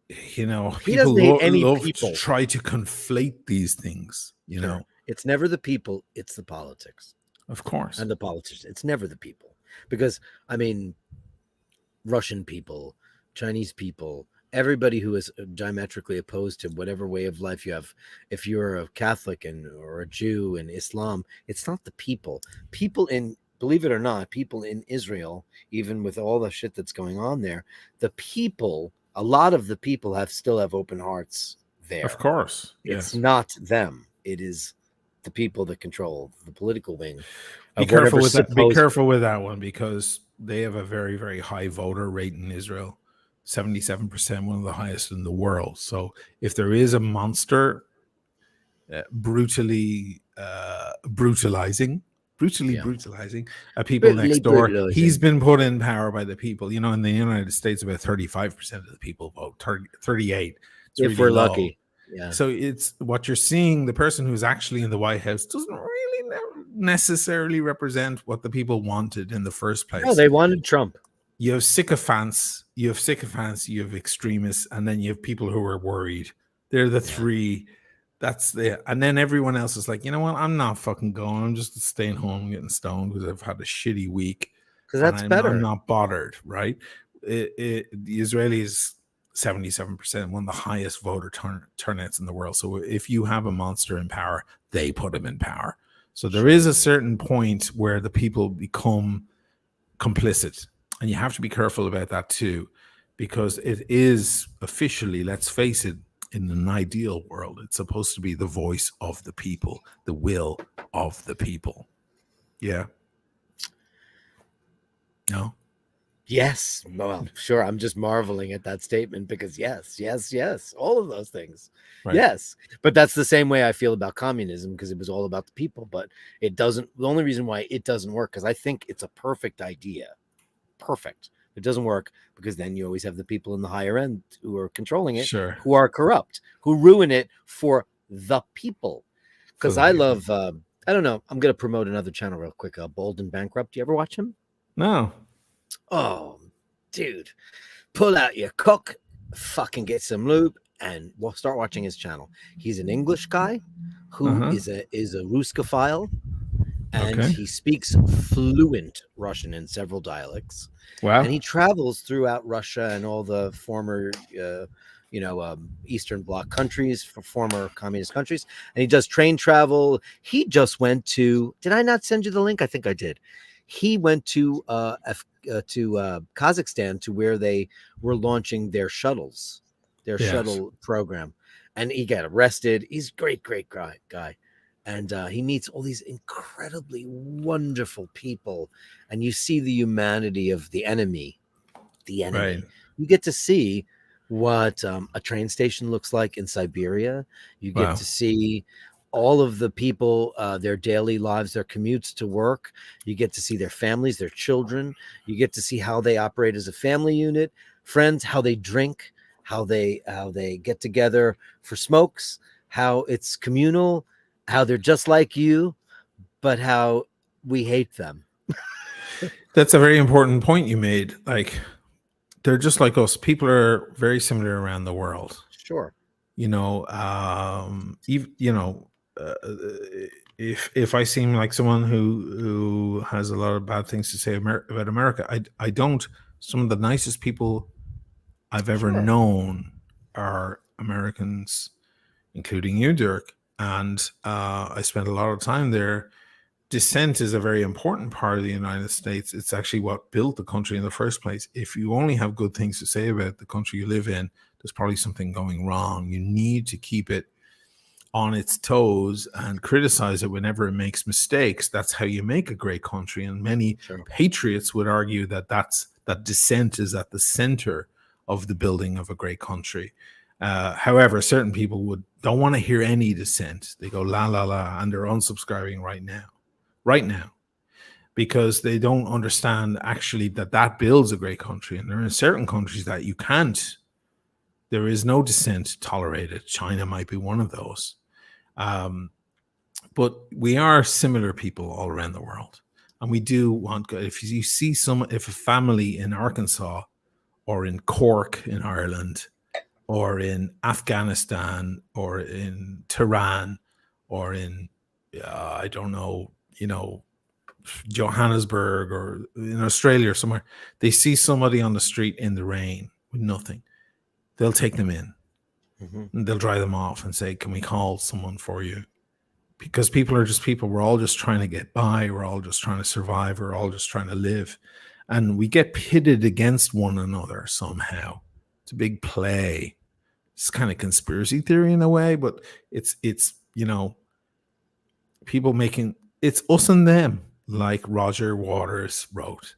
He people doesn't hate any love people. to try to conflate these things, Sure. It's never the people, it's the politics. Of course. And the politicians. It's never the people. Because, I mean, Russian people, Chinese people, everybody who is diametrically opposed to whatever way of life you have. If you're a Catholic or a Jew in Islam, it's not the people. Believe it or not, people in Israel, even with all the shit that's going on there, a lot of the people still have open hearts there. Of course. It's Yes. not them. It is the people that control the political wing. Be careful with that. Be careful with that one, because they have a very, very high voter rate in Israel. 77%, one of the highest in the world. So if there is a monster brutalizing people next door, he's been put in power by the people. In the United States, about 35% of the people vote, 38. It's if really we're low. lucky. Yeah. So it's what you're seeing. The person who's actually in the White House doesn't really necessarily represent what the people wanted in the first place. No, they wanted Trump. You have sycophants, you have extremists, and then you have people who are worried. They're the three. And then everyone else is like, you know what? I'm not fucking going. I'm just staying home getting stoned because I've had a shitty week. Because that's better. I'm not bothered, right? The Israelis, 77%, one of the highest voter turnouts in the world. So if you have a monster in power, they put him in power. So there is a certain point where the people become complicit. And you have to be careful about that too, because it is officially, let's face it, in an ideal world, it's supposed to be the voice of the people, the will of the people. Yeah. No? Yes. Well, sure. I'm just marveling at that statement because yes. All of those things. Right. Yes. But that's the same way I feel about communism, because it was all about the people. But it doesn't. The only reason why it doesn't work, because I think it's a perfect idea. Perfect. It doesn't work because then you always have the people in the higher end who are controlling it, Sure. who are corrupt, who ruin it for the people. Because I love, I don't know, I'm going to promote another channel real quick, Bold and Bankrupt. Do you ever watch him? No. Oh, dude, pull out your cock, fucking get some lube, and we'll start watching his channel. He's an English guy who is a Ruskophile, and he speaks fluent Russian in several dialects. Wow. And he travels throughout Russia and all the former, Eastern Bloc countries, former communist countries. And he does train travel. He just went to, did I not send you the link? I think I did. He went to Kazakhstan, to where they were launching their shuttles, shuttle program. And he got arrested. He's a great guy. And he meets all these incredibly wonderful people. And you see the humanity of the enemy. Right. You get to see what a train station looks like in Siberia. You get to see all of the people, their daily lives, their commutes to work. You get to see their families, their children. You get to see how they operate as a family unit, friends, how they drink, how they get together for smokes, how it's communal, how they're just like you, but how we hate them. That's a very important point you made. Like, they're just like us. People are very similar around the world. Sure. You know, if I seem like someone who has a lot of bad things to say about America, I don't. Some of the nicest people I've ever known are Americans, including you, Dirk. And I spent a lot of time there. Dissent is a very important part of the United States. It's actually what built the country in the first place. If you only have good things to say about the country you live in, there's probably something going wrong. You need to keep it on its toes and criticize it whenever it makes mistakes. That's how you make a great country. And many patriots would argue that that dissent is at the center of the building of a great country. However, certain people don't want to hear any dissent. They go la la la, and they're unsubscribing right now, because they don't understand actually that builds a great country. And there are certain countries that you can't. There is no dissent tolerated. China might be one of those. But we are similar people all around the world. And we do want, if you see if a family in Arkansas or in Cork in Ireland or in Afghanistan or in Tehran or in, I don't know, Johannesburg or in Australia or somewhere, they see somebody on the street in the rain with nothing, they'll take them in. And they'll dry them off and say, can we call someone for you? Because people are just people. We're all just trying to get by. We're all just trying to survive. We're all just trying to live. And we get pitted against one another somehow. It's a big play. It's kind of conspiracy theory in a way, but it's people making, it's us and them, like Roger Waters wrote.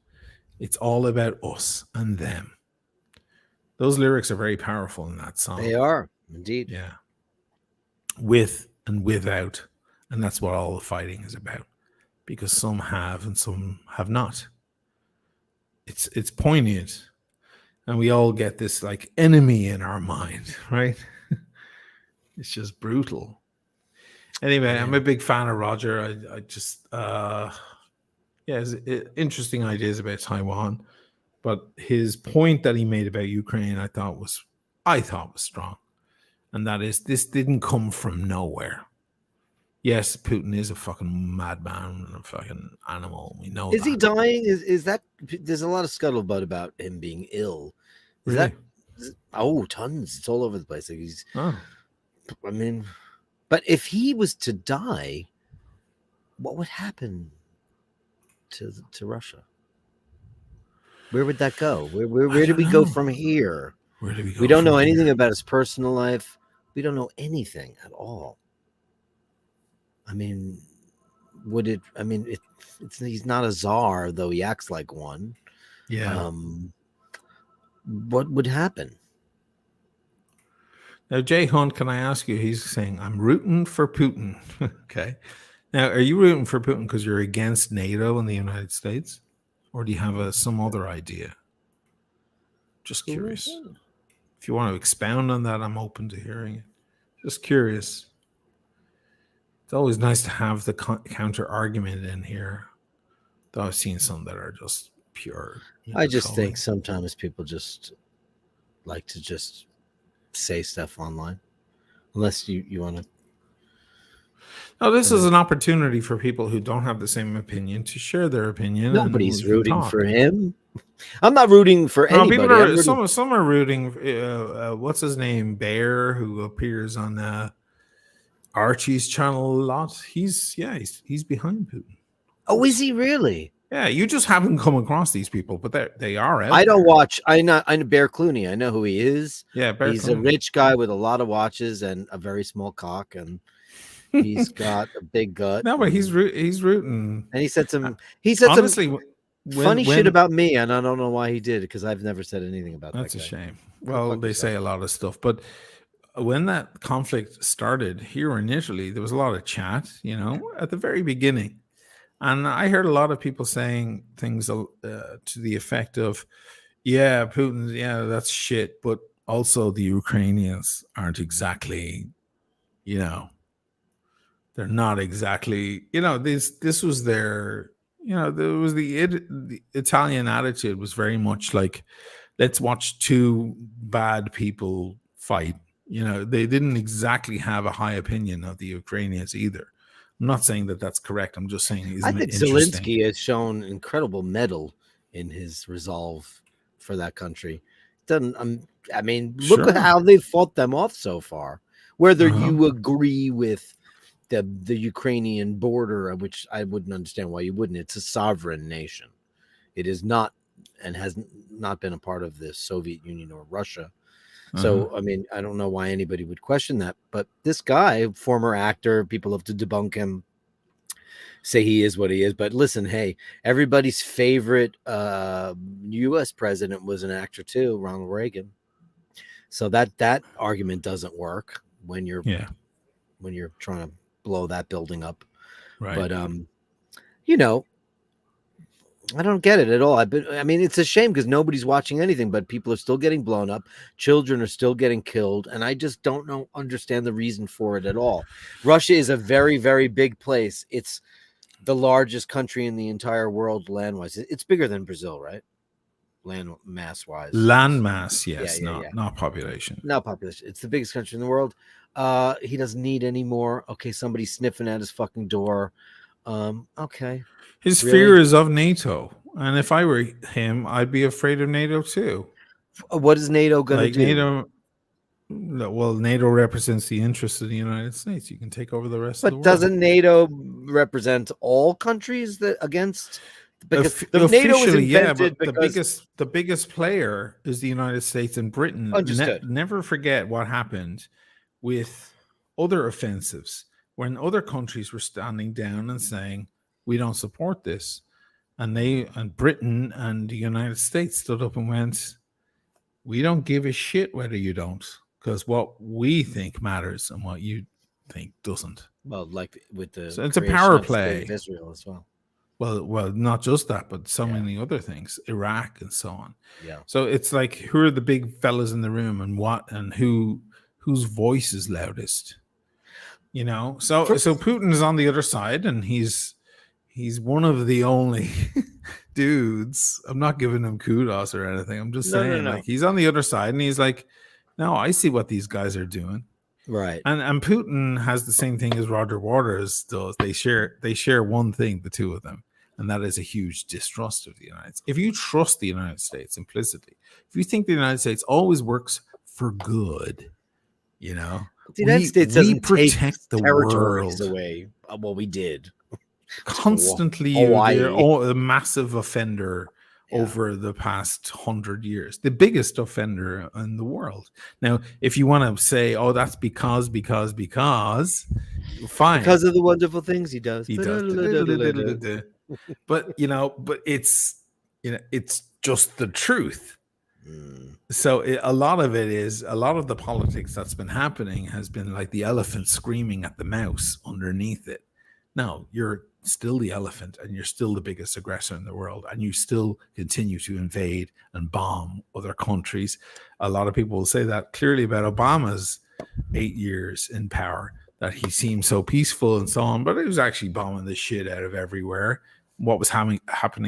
It's all about us and them. Those lyrics are very powerful in that song. They are, indeed. Yeah. With and without. And that's what all the fighting is about. Because some have and some have not. It's poignant. And we all get this like enemy in our mind, right? It's just brutal. Anyway, I'm a big fan of Roger. I just it's interesting ideas about Taiwan. But his point that he made about Ukraine, I thought was strong. And that is, this didn't come from nowhere. Yes, Putin is a fucking madman and a fucking animal. We know Is that. he dying? Is that, there's a lot of scuttlebutt about him being ill. Is Really? Tons. It's all over the place. Like he's, Oh. I mean, but if he was to die, what would happen to Russia? Where would that go? Where do we go from here? Where do we go? We don't know from anything here? about his personal life. We don't know anything at all. I mean, he's not a czar, though he acts like one. Yeah. What would happen? Now, Jay Hunt, can I ask you? He's saying, I'm rooting for Putin. Okay. Now, are you rooting for Putin because you're against NATO and the United States? Or do you have some other idea? Just curious. If you want to expound on that, I'm open to hearing it. Just curious. It's always nice to have the counter argument in here. Though I've seen some that are just pure. I just think sometimes people just like to just say stuff online. Unless you want to. No, this is an opportunity for people who don't have the same opinion to share their opinion. Nobody's rooting for him. I'm not rooting for anybody. People are, some are rooting. What's his name? Bear, who appears on Archie's channel a lot. He's behind Putin. Oh, is he really? Yeah, you just haven't come across these people, but they are out I don't there. watch. I know Bear Clooney. I know who he is. Yeah, Bear he's Clooney. A rich guy with a lot of watches and a very small cock, and he's got a big gut. No, but he's rooting. And he said some honestly, funny shit about me, and I don't know why he did it because I've never said anything about that. That's a shame. Well, they say a lot of stuff, but when that conflict started here in Italy, there was a lot of chat, at the very beginning. And I heard a lot of people saying things to the effect of, yeah, Putin, yeah, that's shit. But also the Ukrainians aren't exactly, they're they're not exactly, this was their, there was the Italian attitude was very much like, let's watch two bad people fight. They didn't exactly have a high opinion of the Ukrainians either. I'm not saying that that's correct. I'm just saying, I isn't it think interesting? Zelensky has shown incredible mettle in his resolve for that country. Doesn't I mean, look at Sure. how they've fought them off so far. Whether Uh-huh. you agree with the Ukrainian border, which I wouldn't understand why you wouldn't. It's a sovereign nation. It is not and has not been a part of the Soviet Union or Russia. So, I mean, I don't know why anybody would question that. But this guy, former actor, people have to debunk him, say he is what he is. But listen, hey, everybody's favorite U.S. president was an actor too, Ronald Reagan. So that argument doesn't work when you're trying to blow that building up. Right. But I don't get it at all. I mean, it's a shame because nobody's watching anything, but people are still getting blown up. Children are still getting killed. And I just don't understand the reason for it at all. Russia is a very, very big place. It's the largest country in the entire world land-wise. It's bigger than Brazil, right? Land mass-wise. Land mass, yes, Yeah. not population. Not population. It's the biggest country in the world. He doesn't need any more. Okay, somebody's sniffing at his fucking door. Okay. His Really? fear is of NATO, and if I were him, I'd be afraid of NATO too. What is NATO going to do? NATO represents the interests of the United States. You can take over the rest of the But world. doesn't NATO represent all countries that against? Because NATO was Officially, yeah, invented but because the biggest player is the United States and Britain. Understood. Never forget what happened with other offensives when other countries were standing down and saying, we don't support this. And Britain and the United States stood up and went, we don't give a shit whether you don't, because what we think matters and what you think doesn't. well, like with the So it's a creation power of the State play. of Israel as well. Well, not just that, but so many other things, Iraq and so on. Yeah. So it's like, who are the big fellas in the room, and whose voice is loudest? So Putin is on the other side, and he's one of the only dudes. I'm not giving him kudos or anything. I'm just saying, No. like, he's on the other side, and he's like, no, I see what these guys are doing. Right. And Putin has the same thing as Roger Waters does. They share one thing, the two of them, and that is a huge distrust of the United States. If you trust the United States implicitly, if you think the United States always works for good, the United States doesn't protect the territories world away. Well, we did. constantly. Hawaii. You're a massive offender over the past 100 years, the biggest offender in the world. Now, if you want to say, oh, that's because, fine. Because of the wonderful things he does. He does. But it's just the truth. So a lot of the politics that's been happening has been like the elephant screaming at the mouse underneath it. No, you're still the elephant, and you're still the biggest aggressor in the world, and you still continue to invade and bomb other countries. A lot of people will say that clearly about Obama's 8 years in power, that he seemed so peaceful and so on, but he was actually bombing the shit out of everywhere. What was happening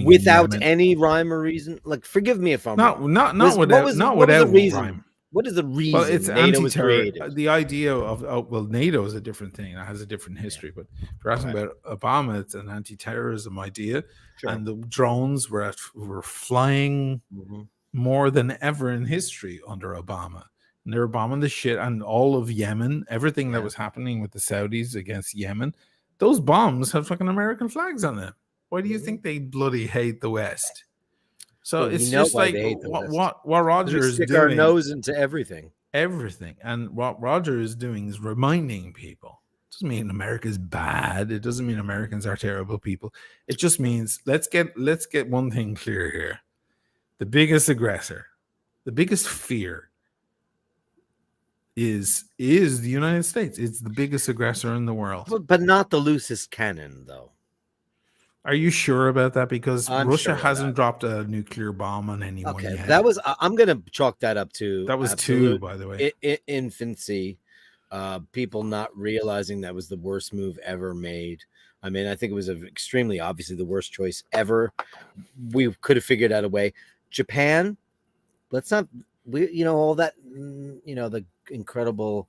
without any rhyme or reason? Like, forgive me if I'm wrong. Not without reason? rhyme. What is the reason Well, it's NATO was anti-terror. created? The idea of NATO is a different thing. It has a different history. But if you're asking about Obama, it's an anti-terrorism idea. Sure. And the drones were flying more than ever in history under Obama. And they were bombing the shit, and all of Yemen, everything that was happening with the Saudis against Yemen, those bombs have fucking American flags on them. Why do you think they bloody hate the West? So Well, it's just like what Roger is doing. Stick our nose into everything. And what Roger is doing is reminding people. It doesn't mean America's bad. It doesn't mean Americans are terrible people. It just means let's get one thing clear here. The biggest aggressor, the biggest fear is the United States. It's the biggest aggressor in the world. But not the loosest cannon, though. Are you sure about that? Because I'm Russia sure of hasn't that. dropped a nuclear bomb on anyone yet. That was. I'm going to chalk that up to. That was two, by the way. Infancy, people not realizing that was the worst move ever made. I mean, I think it was extremely obviously the worst choice ever. We could have figured out a way. Japan, let's not, all that, the incredible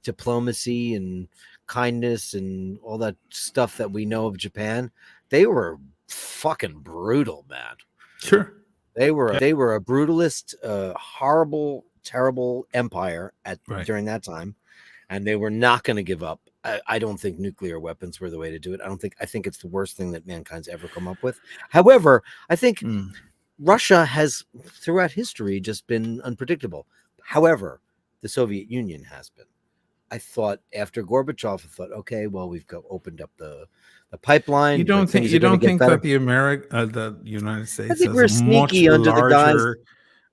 diplomacy and kindness and all that stuff that we know of Japan. They were fucking brutal, man. Sure. They were a brutalist, horrible, terrible empire during that time, and they were not going to give up. I don't think nuclear weapons were the way to do it. I think it's the worst thing that mankind's ever come up with. However, I think Russia has throughout history just been unpredictable. However, the Soviet Union has been. I thought after Gorbachev, I thought, okay, well, we've opened up the pipeline. You don't think that the United States we're has a sneaky under the guise.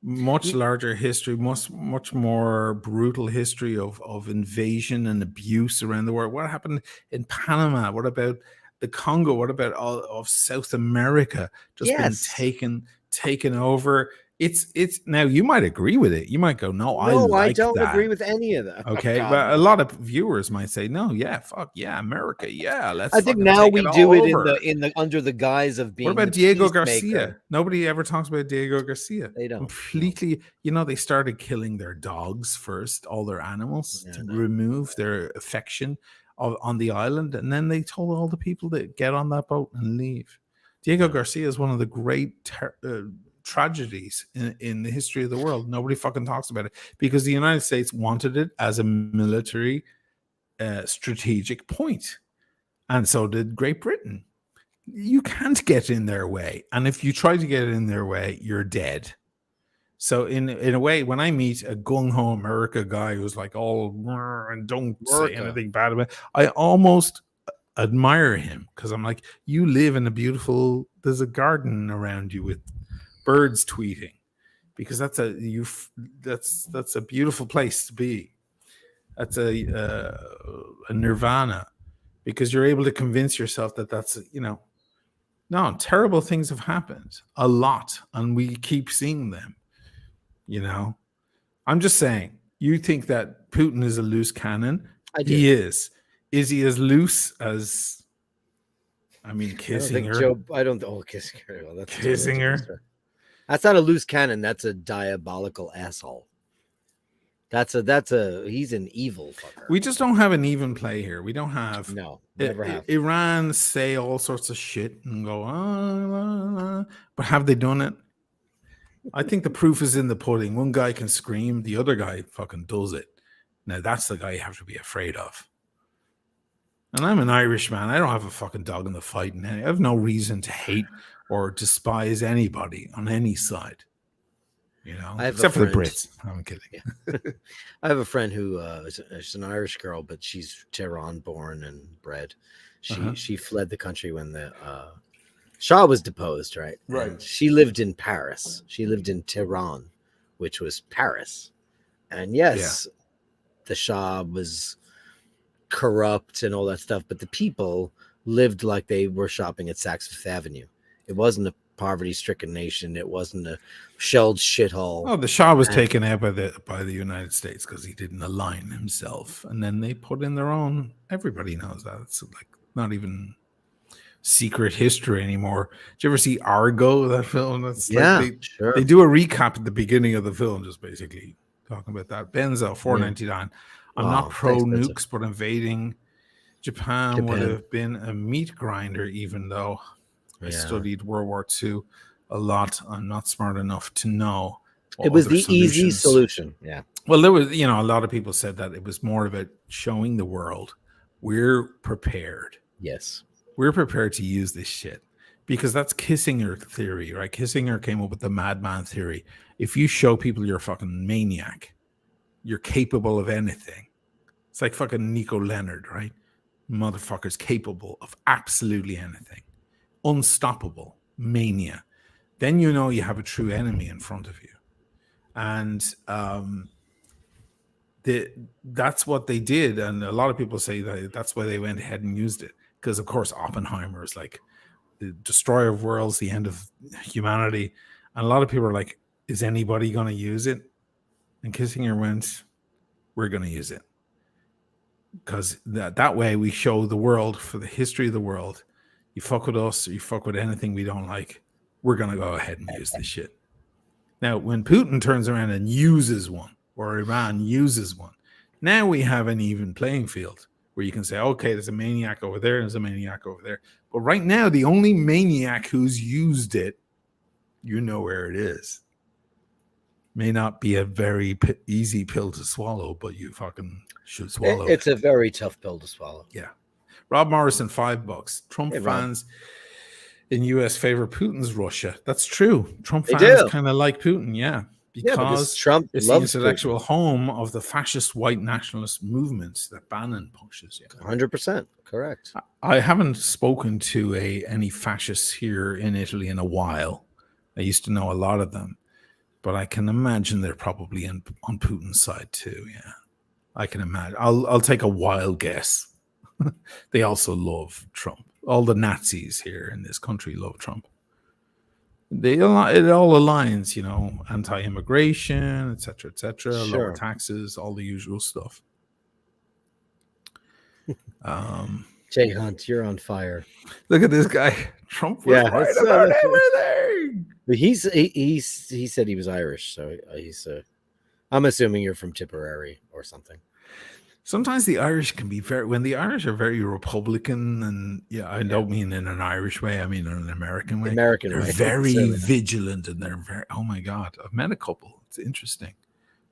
Much larger history, much more brutal history of invasion and abuse around the world? What happened in Panama? What about the Congo? What about all of South America been taken over? It's now, you might agree with it. You might go, no, I don't agree with any of that. Okay, but a lot of viewers might say, no, yeah, fuck yeah, America, yeah. I think now we do it in the under the guise of being. What about Diego Garcia? Nobody ever talks about Diego Garcia. They don't completely. They started killing their dogs first, all their animals, to remove their affection on the island, and then they told all the people to get on that boat and leave. Diego Garcia is one of the great tragedies in the history of the world. Nobody fucking talks about it because the United States wanted it as a military strategic point, and so did Great Britain. You can't get in their way, and if you try to get in their way, you're dead. So in a way, when I meet a gung-ho America guy who's like all and don't say anything bad about it, I almost admire him, because I'm like, you live in there's a garden around you with birds tweeting, because that's a beautiful place to be. That's a nirvana, because you're able to convince yourself that that's no, terrible things have happened a lot, and we keep seeing them. I'm just saying, you think that Putin is a loose cannon? He is. Is he as loose as? I mean, Kissinger. I don't. Oh, Kissinger. Well, that's Kissinger. That's not a loose cannon. That's a diabolical asshole. He's an evil fucker. We just don't have an even play here. We don't have. No, never have. Iran say all sorts of shit and go, but have they done it? I think the proof is in the pudding. One guy can scream, the other guy fucking does it. Now that's the guy you have to be afraid of. And I'm an Irish man. I don't have a fucking dog in the fight. And I have no reason to hate or despise anybody on any side. Except for the Brits. I'm kidding. Yeah. I have a friend who is an Irish girl, but she's Tehran born and bred. She fled the country when the Shah was deposed, right? Right. And she lived in Paris. She lived in Tehran, which was Paris. And yes, the Shah was corrupt and all that stuff, but the people lived like they were shopping at Saks Fifth Avenue. It wasn't a poverty-stricken nation. It wasn't a shelled shithole. Oh, the Shah was taken out by the United States because he didn't align himself, and then they put in their own. Everybody knows that. It's like not even secret history anymore. Did you ever see Argo, that film? That's sure. They do a recap at the beginning of the film, just basically talking about that. Benzo, $4.99. I'm not pro nukes, but invading Japan would have been a meat grinder, even though I studied World War II a lot. I'm not smart enough to know. It was the easy solution. Yeah. Well, there was, a lot of people said that it was more about showing the world we're prepared. Yes. We're prepared to use this shit, because that's Kissinger theory, right? Kissinger came up with the madman theory. If you show people you're a fucking maniac, you're capable of anything. It's like fucking Nico Leonard, right? Motherfucker's capable of absolutely anything. Unstoppable mania. Then you know you have a true enemy in front of you. And that's what they did. And a lot of people say that that's why they went ahead and used it. Because, of course, Oppenheimer is like the destroyer of worlds, the end of humanity. And a lot of people are like, is anybody going to use it? And Kissinger went, we're going to use it. Because that way we show the world, for the history of the world, you fuck with us or you fuck with anything we don't like, we're going to go ahead and use this shit. Now, when Putin turns around and uses one, or Iran uses one, now we have an even playing field where you can say, okay, there's a maniac over there, there's a maniac over there. But right now, the only maniac who's used it, you know where it is. May not be a very easy pill to swallow, but you fucking should swallow it. It's a very tough pill to swallow. Yeah. Rob Morrison, $5. Trump fans in US favor Putin's Russia. That's true. Trump fans kind of like Putin, because Trump it's loves the intellectual home of the fascist white nationalist movements that Bannon pushes. 100% correct. I haven't spoken to any fascists here in Italy in a while. I used to know a lot of them, but I can imagine they're probably on Putin's side too. Yeah, I can imagine. I'll take a wild guess. They also love Trump. All the Nazis here in this country love Trump. It all aligns, anti-immigration, etc., lower taxes, all the usual stuff. Jay Hunt, you're on fire. Look at this guy. Trump was right about everything. But he said he was Irish, so I'm assuming you're from Tipperary or something. Sometimes the Irish can be when the Irish are very Republican, and I don't mean in an Irish way, I mean in an American way. They're very vigilant, and they're very, oh my God, I've met a couple. It's interesting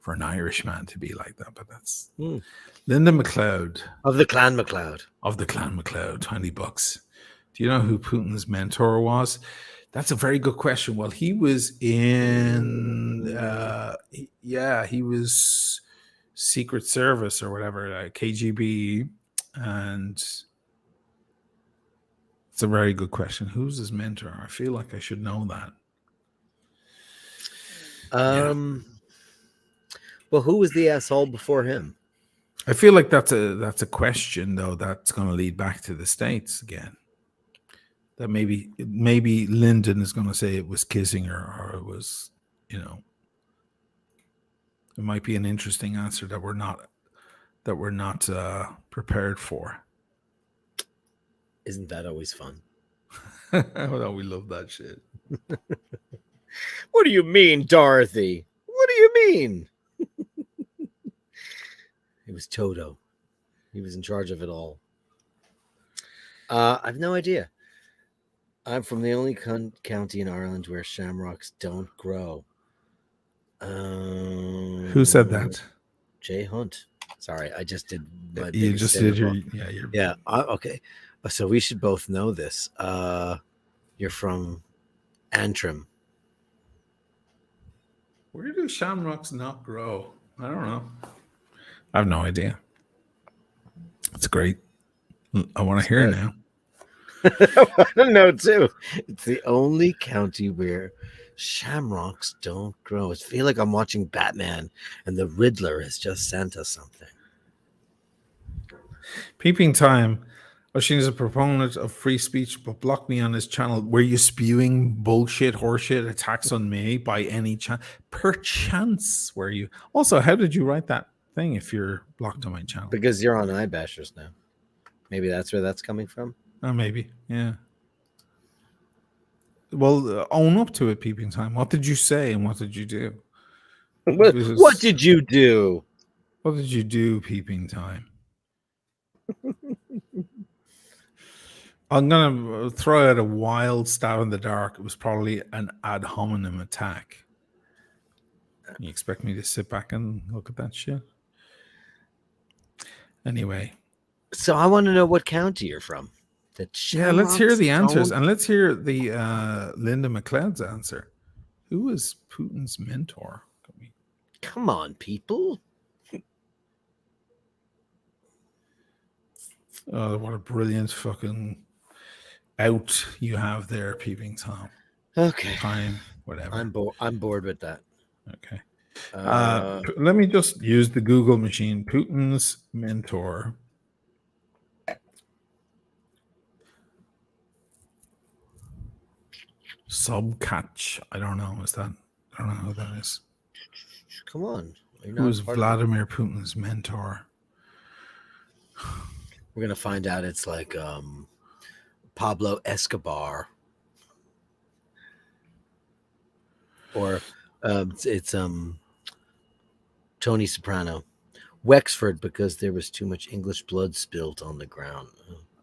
for an Irishman to be like that, but that's Linda McLeod. Of the Clan McLeod. $20. Do you know who Putin's mentor was? That's a very good question. Well, he was in, he was Secret Service or whatever, KGB, and it's a very good question. Who's his mentor? I feel like I should know that. Well, who was the asshole before him? I feel like that's a question though that's going to lead back to the States again. That maybe Lyndon is going to say it was Kissinger or it was, it might be an interesting answer that we're not prepared for. Isn't that always fun? Well, we love that shit. What do you mean, Dorothy? What do you mean? It was Toto. He was in charge of it all. I have no idea. I'm from the only county in Ireland where shamrocks don't grow. Who said that? Jay Hunt. Sorry, I just did. You just did your okay. So we should both know this. You're from Antrim. Where do shamrocks not grow? I don't know. I have no idea. It's great. I want to hear it now. I don't know too. It's the only county where shamrocks don't grow. I feel like I'm watching Batman and the Riddler has just sent us something. Peeping Time. Oshin is a proponent of free speech, but block me on his channel. Were you spewing bullshit, horseshit attacks on me by any chance? Perchance were you? Also, how did you write that thing if you're blocked on my channel? Because you're on iBashers now. Maybe that's where that's coming from. Oh, maybe. Yeah. Well, own up to it, Peeping Time. What did you say and what did you do? What did you do? What did you do, Peeping Time? I'm going to throw out a wild stab in the dark. It was probably an ad hominem attack. You expect me to sit back and look at that shit? Anyway. So I want to know what county you're from. Yeah, let's hear the answers. And let's hear the Linda McLeod's answer. Who was Putin's mentor? Come on, people. Oh, what a brilliant fucking out you have there, Peeping Tom. Okay. Time, whatever. I'm bored with that. Okay. Let me just use the Google machine. Putin's mentor. Subcatch. I don't know. I don't know who that is. Come on. You're Who not was part of it. Vladimir Putin's mentor? We're gonna find out it's like Pablo Escobar, or it's Tony Soprano. Wexford, because there was too much English blood spilt on the ground.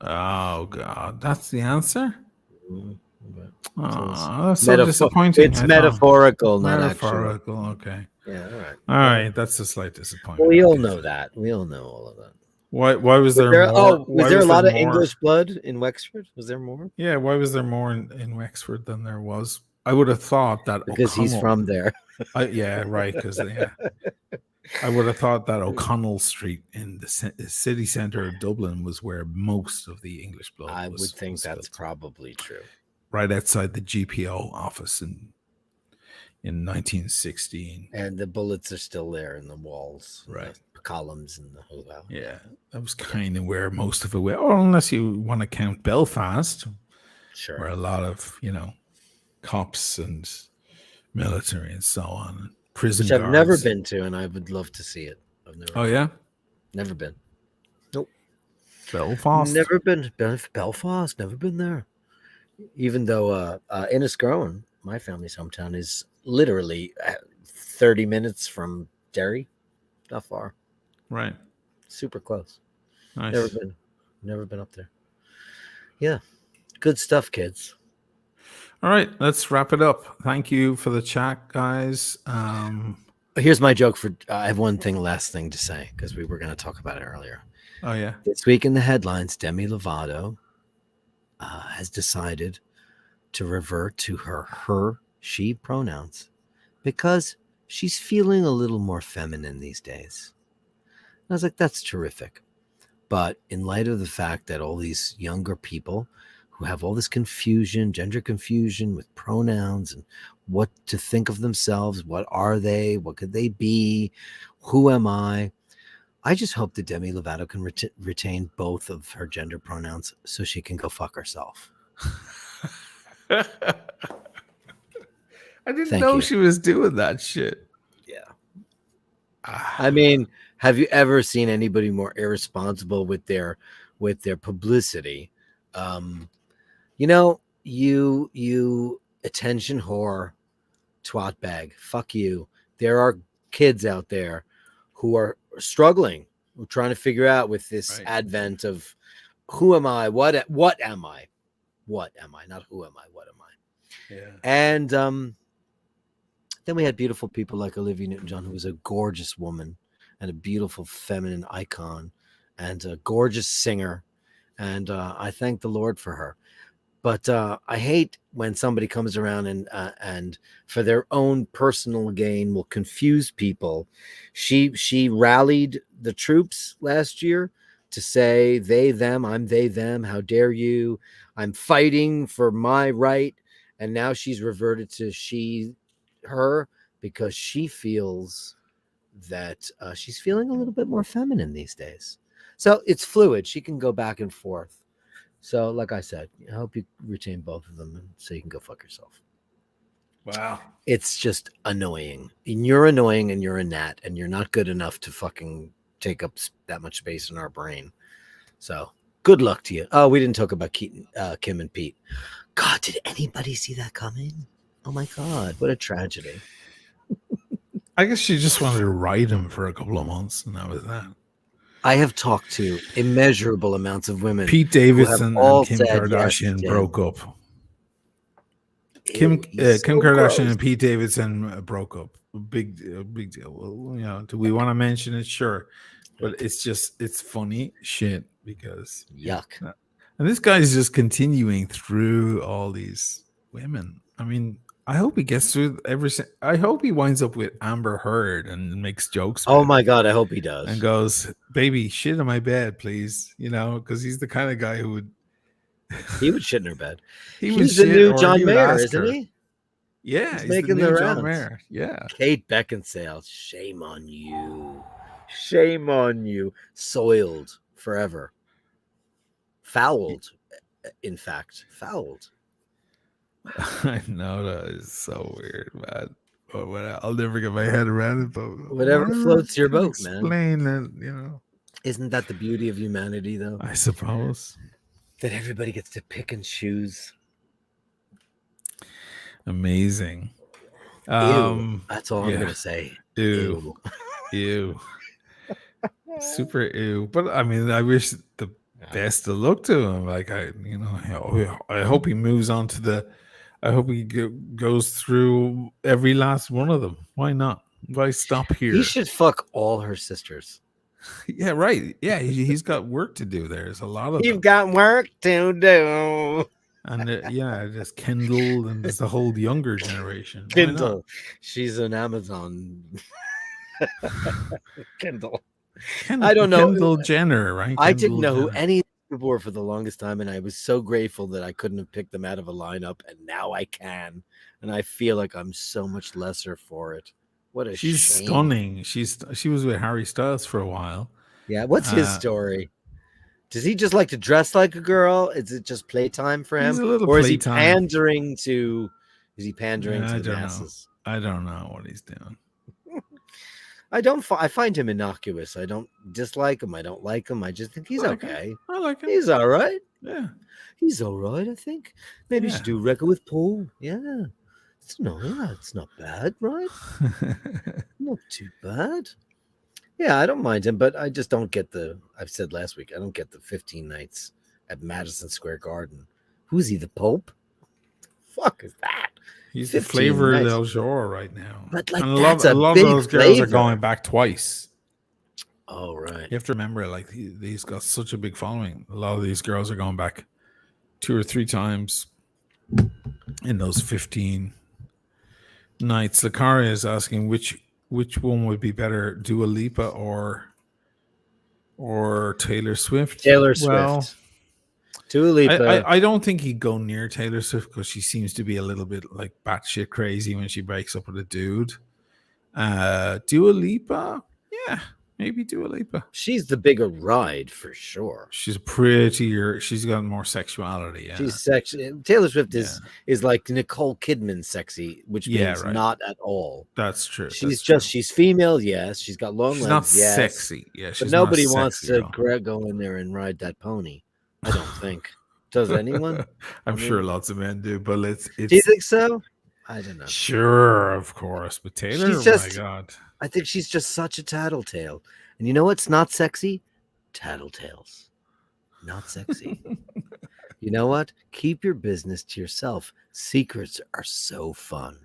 Oh God, that's the answer. Mhm. Oh, that's so Metaphor- disappointing. It's I thought. metaphorical, not actual. Metaphorical. Okay. Yeah, all right. All right. That's a slight disappointment. Well, we all Okay. know that. We all know all of that. Why was there more? Was why there a lot of more- English blood in Wexford? Was there more? Yeah. Why was there more in Wexford than there was? I would have thought that Because he's from there. Yeah, right. Because I would have thought that O'Connell Street in the city centre of Dublin was where most of the English blood I was. would think was that's spilled. probably true. Right outside the GPO office in 1916. And the bullets are still there in the walls, Right. the columns and the whole house. Yeah, that was kind of where most of it went. Or unless you want to count Belfast, Sure. where a lot of cops and military and so on, prison Which I've guards. never been to, and I would love to see it. I've never. Oh yeah, Never been. Belfast. Never been. Belfast. Never been there. Even though Enniscrone, my family's hometown, is literally 30 minutes from Derry. Not far. Right. Super close. Nice. Never been up there. Yeah. Good stuff, kids. All right, let's wrap it up. Thank you for the chat, guys. Here's my joke for. I have one last thing to say, because we were going to talk about it earlier. Oh yeah. This week in the headlines, Demi Lovato has decided to revert to her, she pronouns because she's feeling a little more feminine these days. And I was like, that's terrific. But in light of the fact that all these younger people who have all this confusion, gender confusion with pronouns and what to think of themselves, what are they, what could they be, who am I just hope that Demi Lovato can retain both of her gender pronouns so she can go fuck herself. I didn't Thank know you. she was doing that shit. Yeah. I mean, have you ever seen anybody more irresponsible with their publicity? You attention whore, twat bag. Fuck you. There are kids out there who are struggling, who are trying to figure out with this advent of who am I? What am I? What am I? Not who am I? What am I? Yeah. And then we had beautiful people like Olivia Newton-John, who was a gorgeous woman and a beautiful feminine icon and a gorgeous singer. And I thank the Lord for her. But I hate when somebody comes around and for their own personal gain will confuse people. She rallied the troops last year to say they, them, I'm they, them. How dare you? I'm fighting for my right. And now she's reverted to she, her, because she feels that she's feeling a little bit more feminine these days. So it's fluid. She can go back and forth. So, like I said, I hope you retain both of them so you can go fuck yourself. Wow. It's just annoying. And you're annoying and you're a gnat and you're not good enough to fucking take up that much space in our brain. So, good luck to you. Oh, we didn't talk about Kim and Pete. God, did anybody see that coming? Oh my God, what a tragedy. I guess she just wanted to ride him for a couple of months, and that was that. I have talked to immeasurable amounts of women. Pete Davidson and Kim said Kardashian yes to broke him. up. Kim Ew, Kim so Kardashian gross. and Pete Davidson broke up. Big deal. Well, do we want to mention it? Sure, but it's funny shit because Yuck. and this guy's just continuing through all these women. I mean, I hope he gets through I hope he winds up with Amber Heard and makes jokes. Oh with my her God, I hope he does. and goes, "Baby, shit in my bed, please." Because he's the kind of guy who would. He would shit in her bed. He would He's the shit, new or John he would Mayer, ask isn't her. he? Yeah, He's he's making the new the John rounds. Mayer. Yeah. Kate Beckinsale, shame on you. Shame on you. Soiled forever. Fouled, in fact. Fouled. I know that is so weird, man. I'll never get my head around it. But Whatever floats your can boat, man. explain it, Isn't that the beauty of humanity, though? I suppose. That everybody gets to pick and choose. Amazing. Ew. That's all yeah. I'm gonna say. Ew. Ew. Super ew. But I mean, I wish the best of luck to him. Like I hope he moves on to the. I hope he goes through every last one of them. Why not? Why stop here? He should fuck all her sisters. Yeah, right. Yeah, he's got work to do. There's a lot of. You've got work to do. And there's Kendall, and there's the whole younger generation. Why Kindle. not? She's an Amazon. Kindle. I don't know. Kendall Jenner, right? I didn't know who Jenner. any of them were for the longest time, and I was so grateful that I couldn't have picked them out of a lineup, and now I can. And I feel like I'm so much lesser for it. What a She's shame. stunning. She was with Harry Styles for a while. Yeah, what's his story? Does he just like to dress like a girl? Is it just playtime for him? He's a little or is he playtime. pandering to to I the don't know. masses? I don't know what he's doing. I find him innocuous. I don't dislike him. I don't like him. I just think he's like him. okay. I like him. He's all right. Yeah. He's all right, I think. Maybe you should do a record with Paul. Yeah. It's not bad, right? Not too bad. Yeah, I don't mind him, but I just don't get I've said last week, I don't get the 15 nights at Madison Square Garden. Who's he, the Pope? Fuck is that? He's the 15 flavor nights. del jour right now. But like, and that's a a lot big of those girls flavor. are going back twice. Oh, right. You have to remember, like, he's got such a big following. A lot of these girls are going back 2 or 3 times in those 15 nights. Lakari is asking which one would be better, Dua Lipa or Taylor Swift? Taylor Swift. Well, Dua Lipa. I don't think he'd go near Taylor Swift because she seems to be a little bit like batshit crazy when she breaks up with a dude. Dua Lipa, yeah, maybe Dua Lipa. She's the bigger ride for sure. She's prettier. She's got more sexuality. Yeah. She's sexy. Taylor Swift is like Nicole Kidman sexy, which means not at all. That's true. She's female, yes. She's got long legs, not yes. Sexy, yeah. But nobody wants to go in there and ride that pony. I don't think. Does anyone? I'm sure lots of men do, but it's. Do you think so? I don't know. Sure, of course, but Taylor, my God. I think she's just such a tattletale. And you know what's not sexy? Tattletales. Not sexy. You know what? Keep your business to yourself. Secrets are so fun.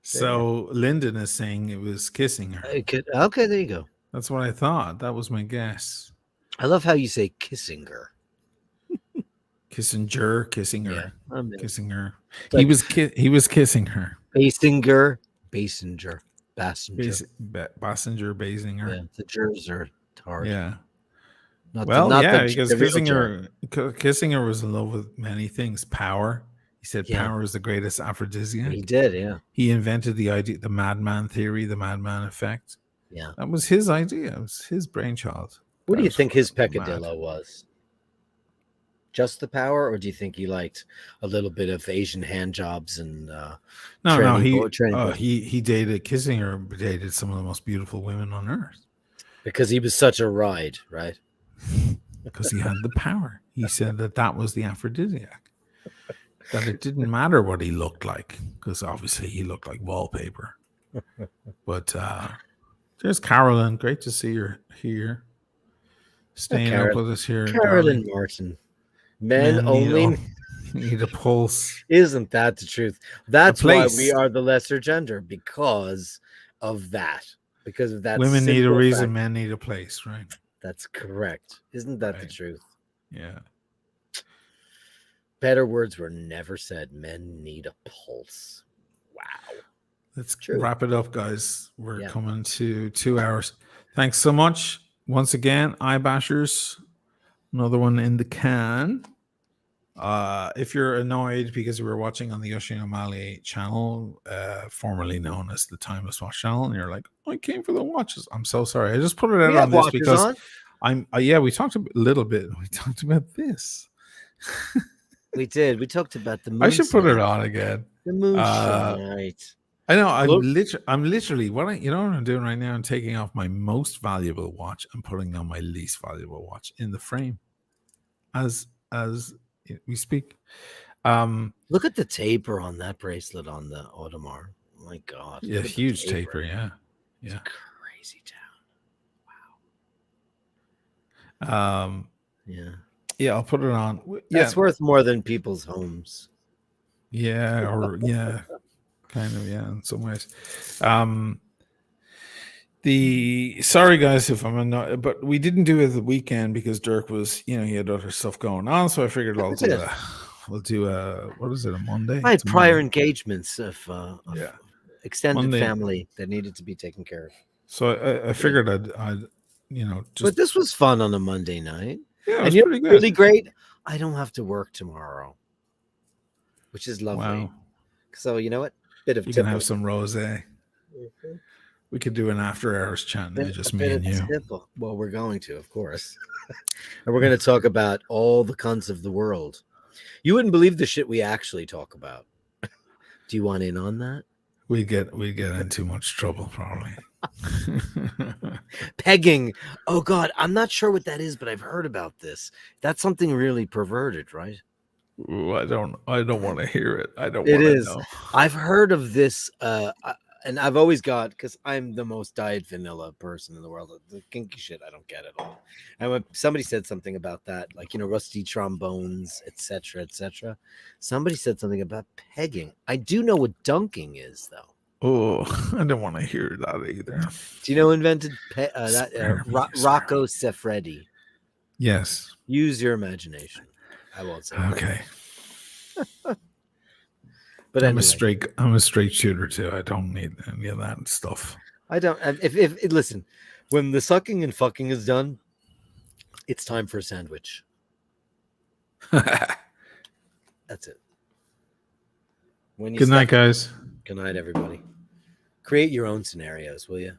So Lyndon is saying it was kissing her. Okay, there you go. That's what I thought. That was my guess. I love how you say kissing her. Kissing her. Yeah, kissing her. Like, he was kissing her. Basinger. Basinger, Basinger. Yeah, the jers are hard. Yeah. Because kissing her was in love with many things. Power. He said power is the greatest aphrodisiac. He did, yeah. He invented the idea, the madman theory, the madman effect. Yeah. That was his idea. It was his brainchild. What do you think his peccadillo was? Just the power, or do you think he liked a little bit of Asian hand jobs and he dated Kissinger, dated some of the most beautiful women on earth because he was such a ride, right? Because he had the power. He said that was the aphrodisiac, that it didn't matter what he looked like, because obviously he looked like wallpaper. But there's Carolyn, great to see her here, staying up with us here. Carolyn Martin. Men only need a pulse. Isn't that the truth? That's why we are the lesser gender, because of that. Because of that. Women need a reason, men need a place, right? That's correct. Isn't that the truth? Yeah. Better words were never said. Men need a pulse. Wow. Let's wrap it up, guys. We're coming to 2 hours. Thanks so much. Once again, Eyebashers. Another one in the can. If you're annoyed because we're watching on the Yoshi O'Malley channel, formerly known as the Timeless Watch channel, and you're like, I came for the watches. I'm so sorry. I just put it out on this because we talked a little bit. We talked about this. We did. We talked about the moon. I should put it on again. The moon night. I know. Look- I'm literally. You know what I'm doing right now? I'm taking off my most valuable watch and putting on my least valuable watch in the frame, as we speak. Look at the taper on that bracelet on the Audemars. Oh my God. Yeah, look at the huge taper. Yeah, It's yeah. crazy town. Yeah. Yeah, I'll put it on. That's Yeah, worth more than people's homes. yeah, or yeah, kind of, yeah, in some ways. Sorry guys if I'm not, but we didn't do it the weekend because Dirk was, he had other stuff going on, so I figured we'll do a what is it, a Monday? I had It's a prior Monday. engagements of Yeah. extended Monday. family that needed to be taken care of. So I figured I'd just, But this was fun on a Monday night. yeah, it And was you know pretty what's good. really great. I don't have to work tomorrow, which is lovely. Wow, So you know what? Bit of you can tipple. have some rosé. Mhm. We could do an after hours chat now, just me and you. Tipple. Well, we're going to, of course, and we're going to talk about all the cunts of the world. You wouldn't believe the shit we actually talk about. Do you want in on that? We get in too much trouble probably. Pegging. Oh God, I'm not sure what that is, but I've heard about this. That's something really perverted, right? Ooh, I don't want to hear it. I don't It want to is. know. I've heard of this, and I've always got, because I'm the most diet vanilla person in the world. The kinky shit, I don't get at all. And when somebody said something about that, like rusty trombones, etc., etc., somebody said something about pegging. I do know what dunking is, though. Oh, I don't want to hear that either. Do you know who invented Spare me, Rocco Siffredi? Yes. Use your imagination. I won't say. Okay. But I'm anyway, I'm a straight shooter too. I don't need any of that stuff. I don't. If listen, when the sucking and fucking is done, it's time for a sandwich. That's it. When you Good night, guys. Good night, everybody. Create your own scenarios, will you?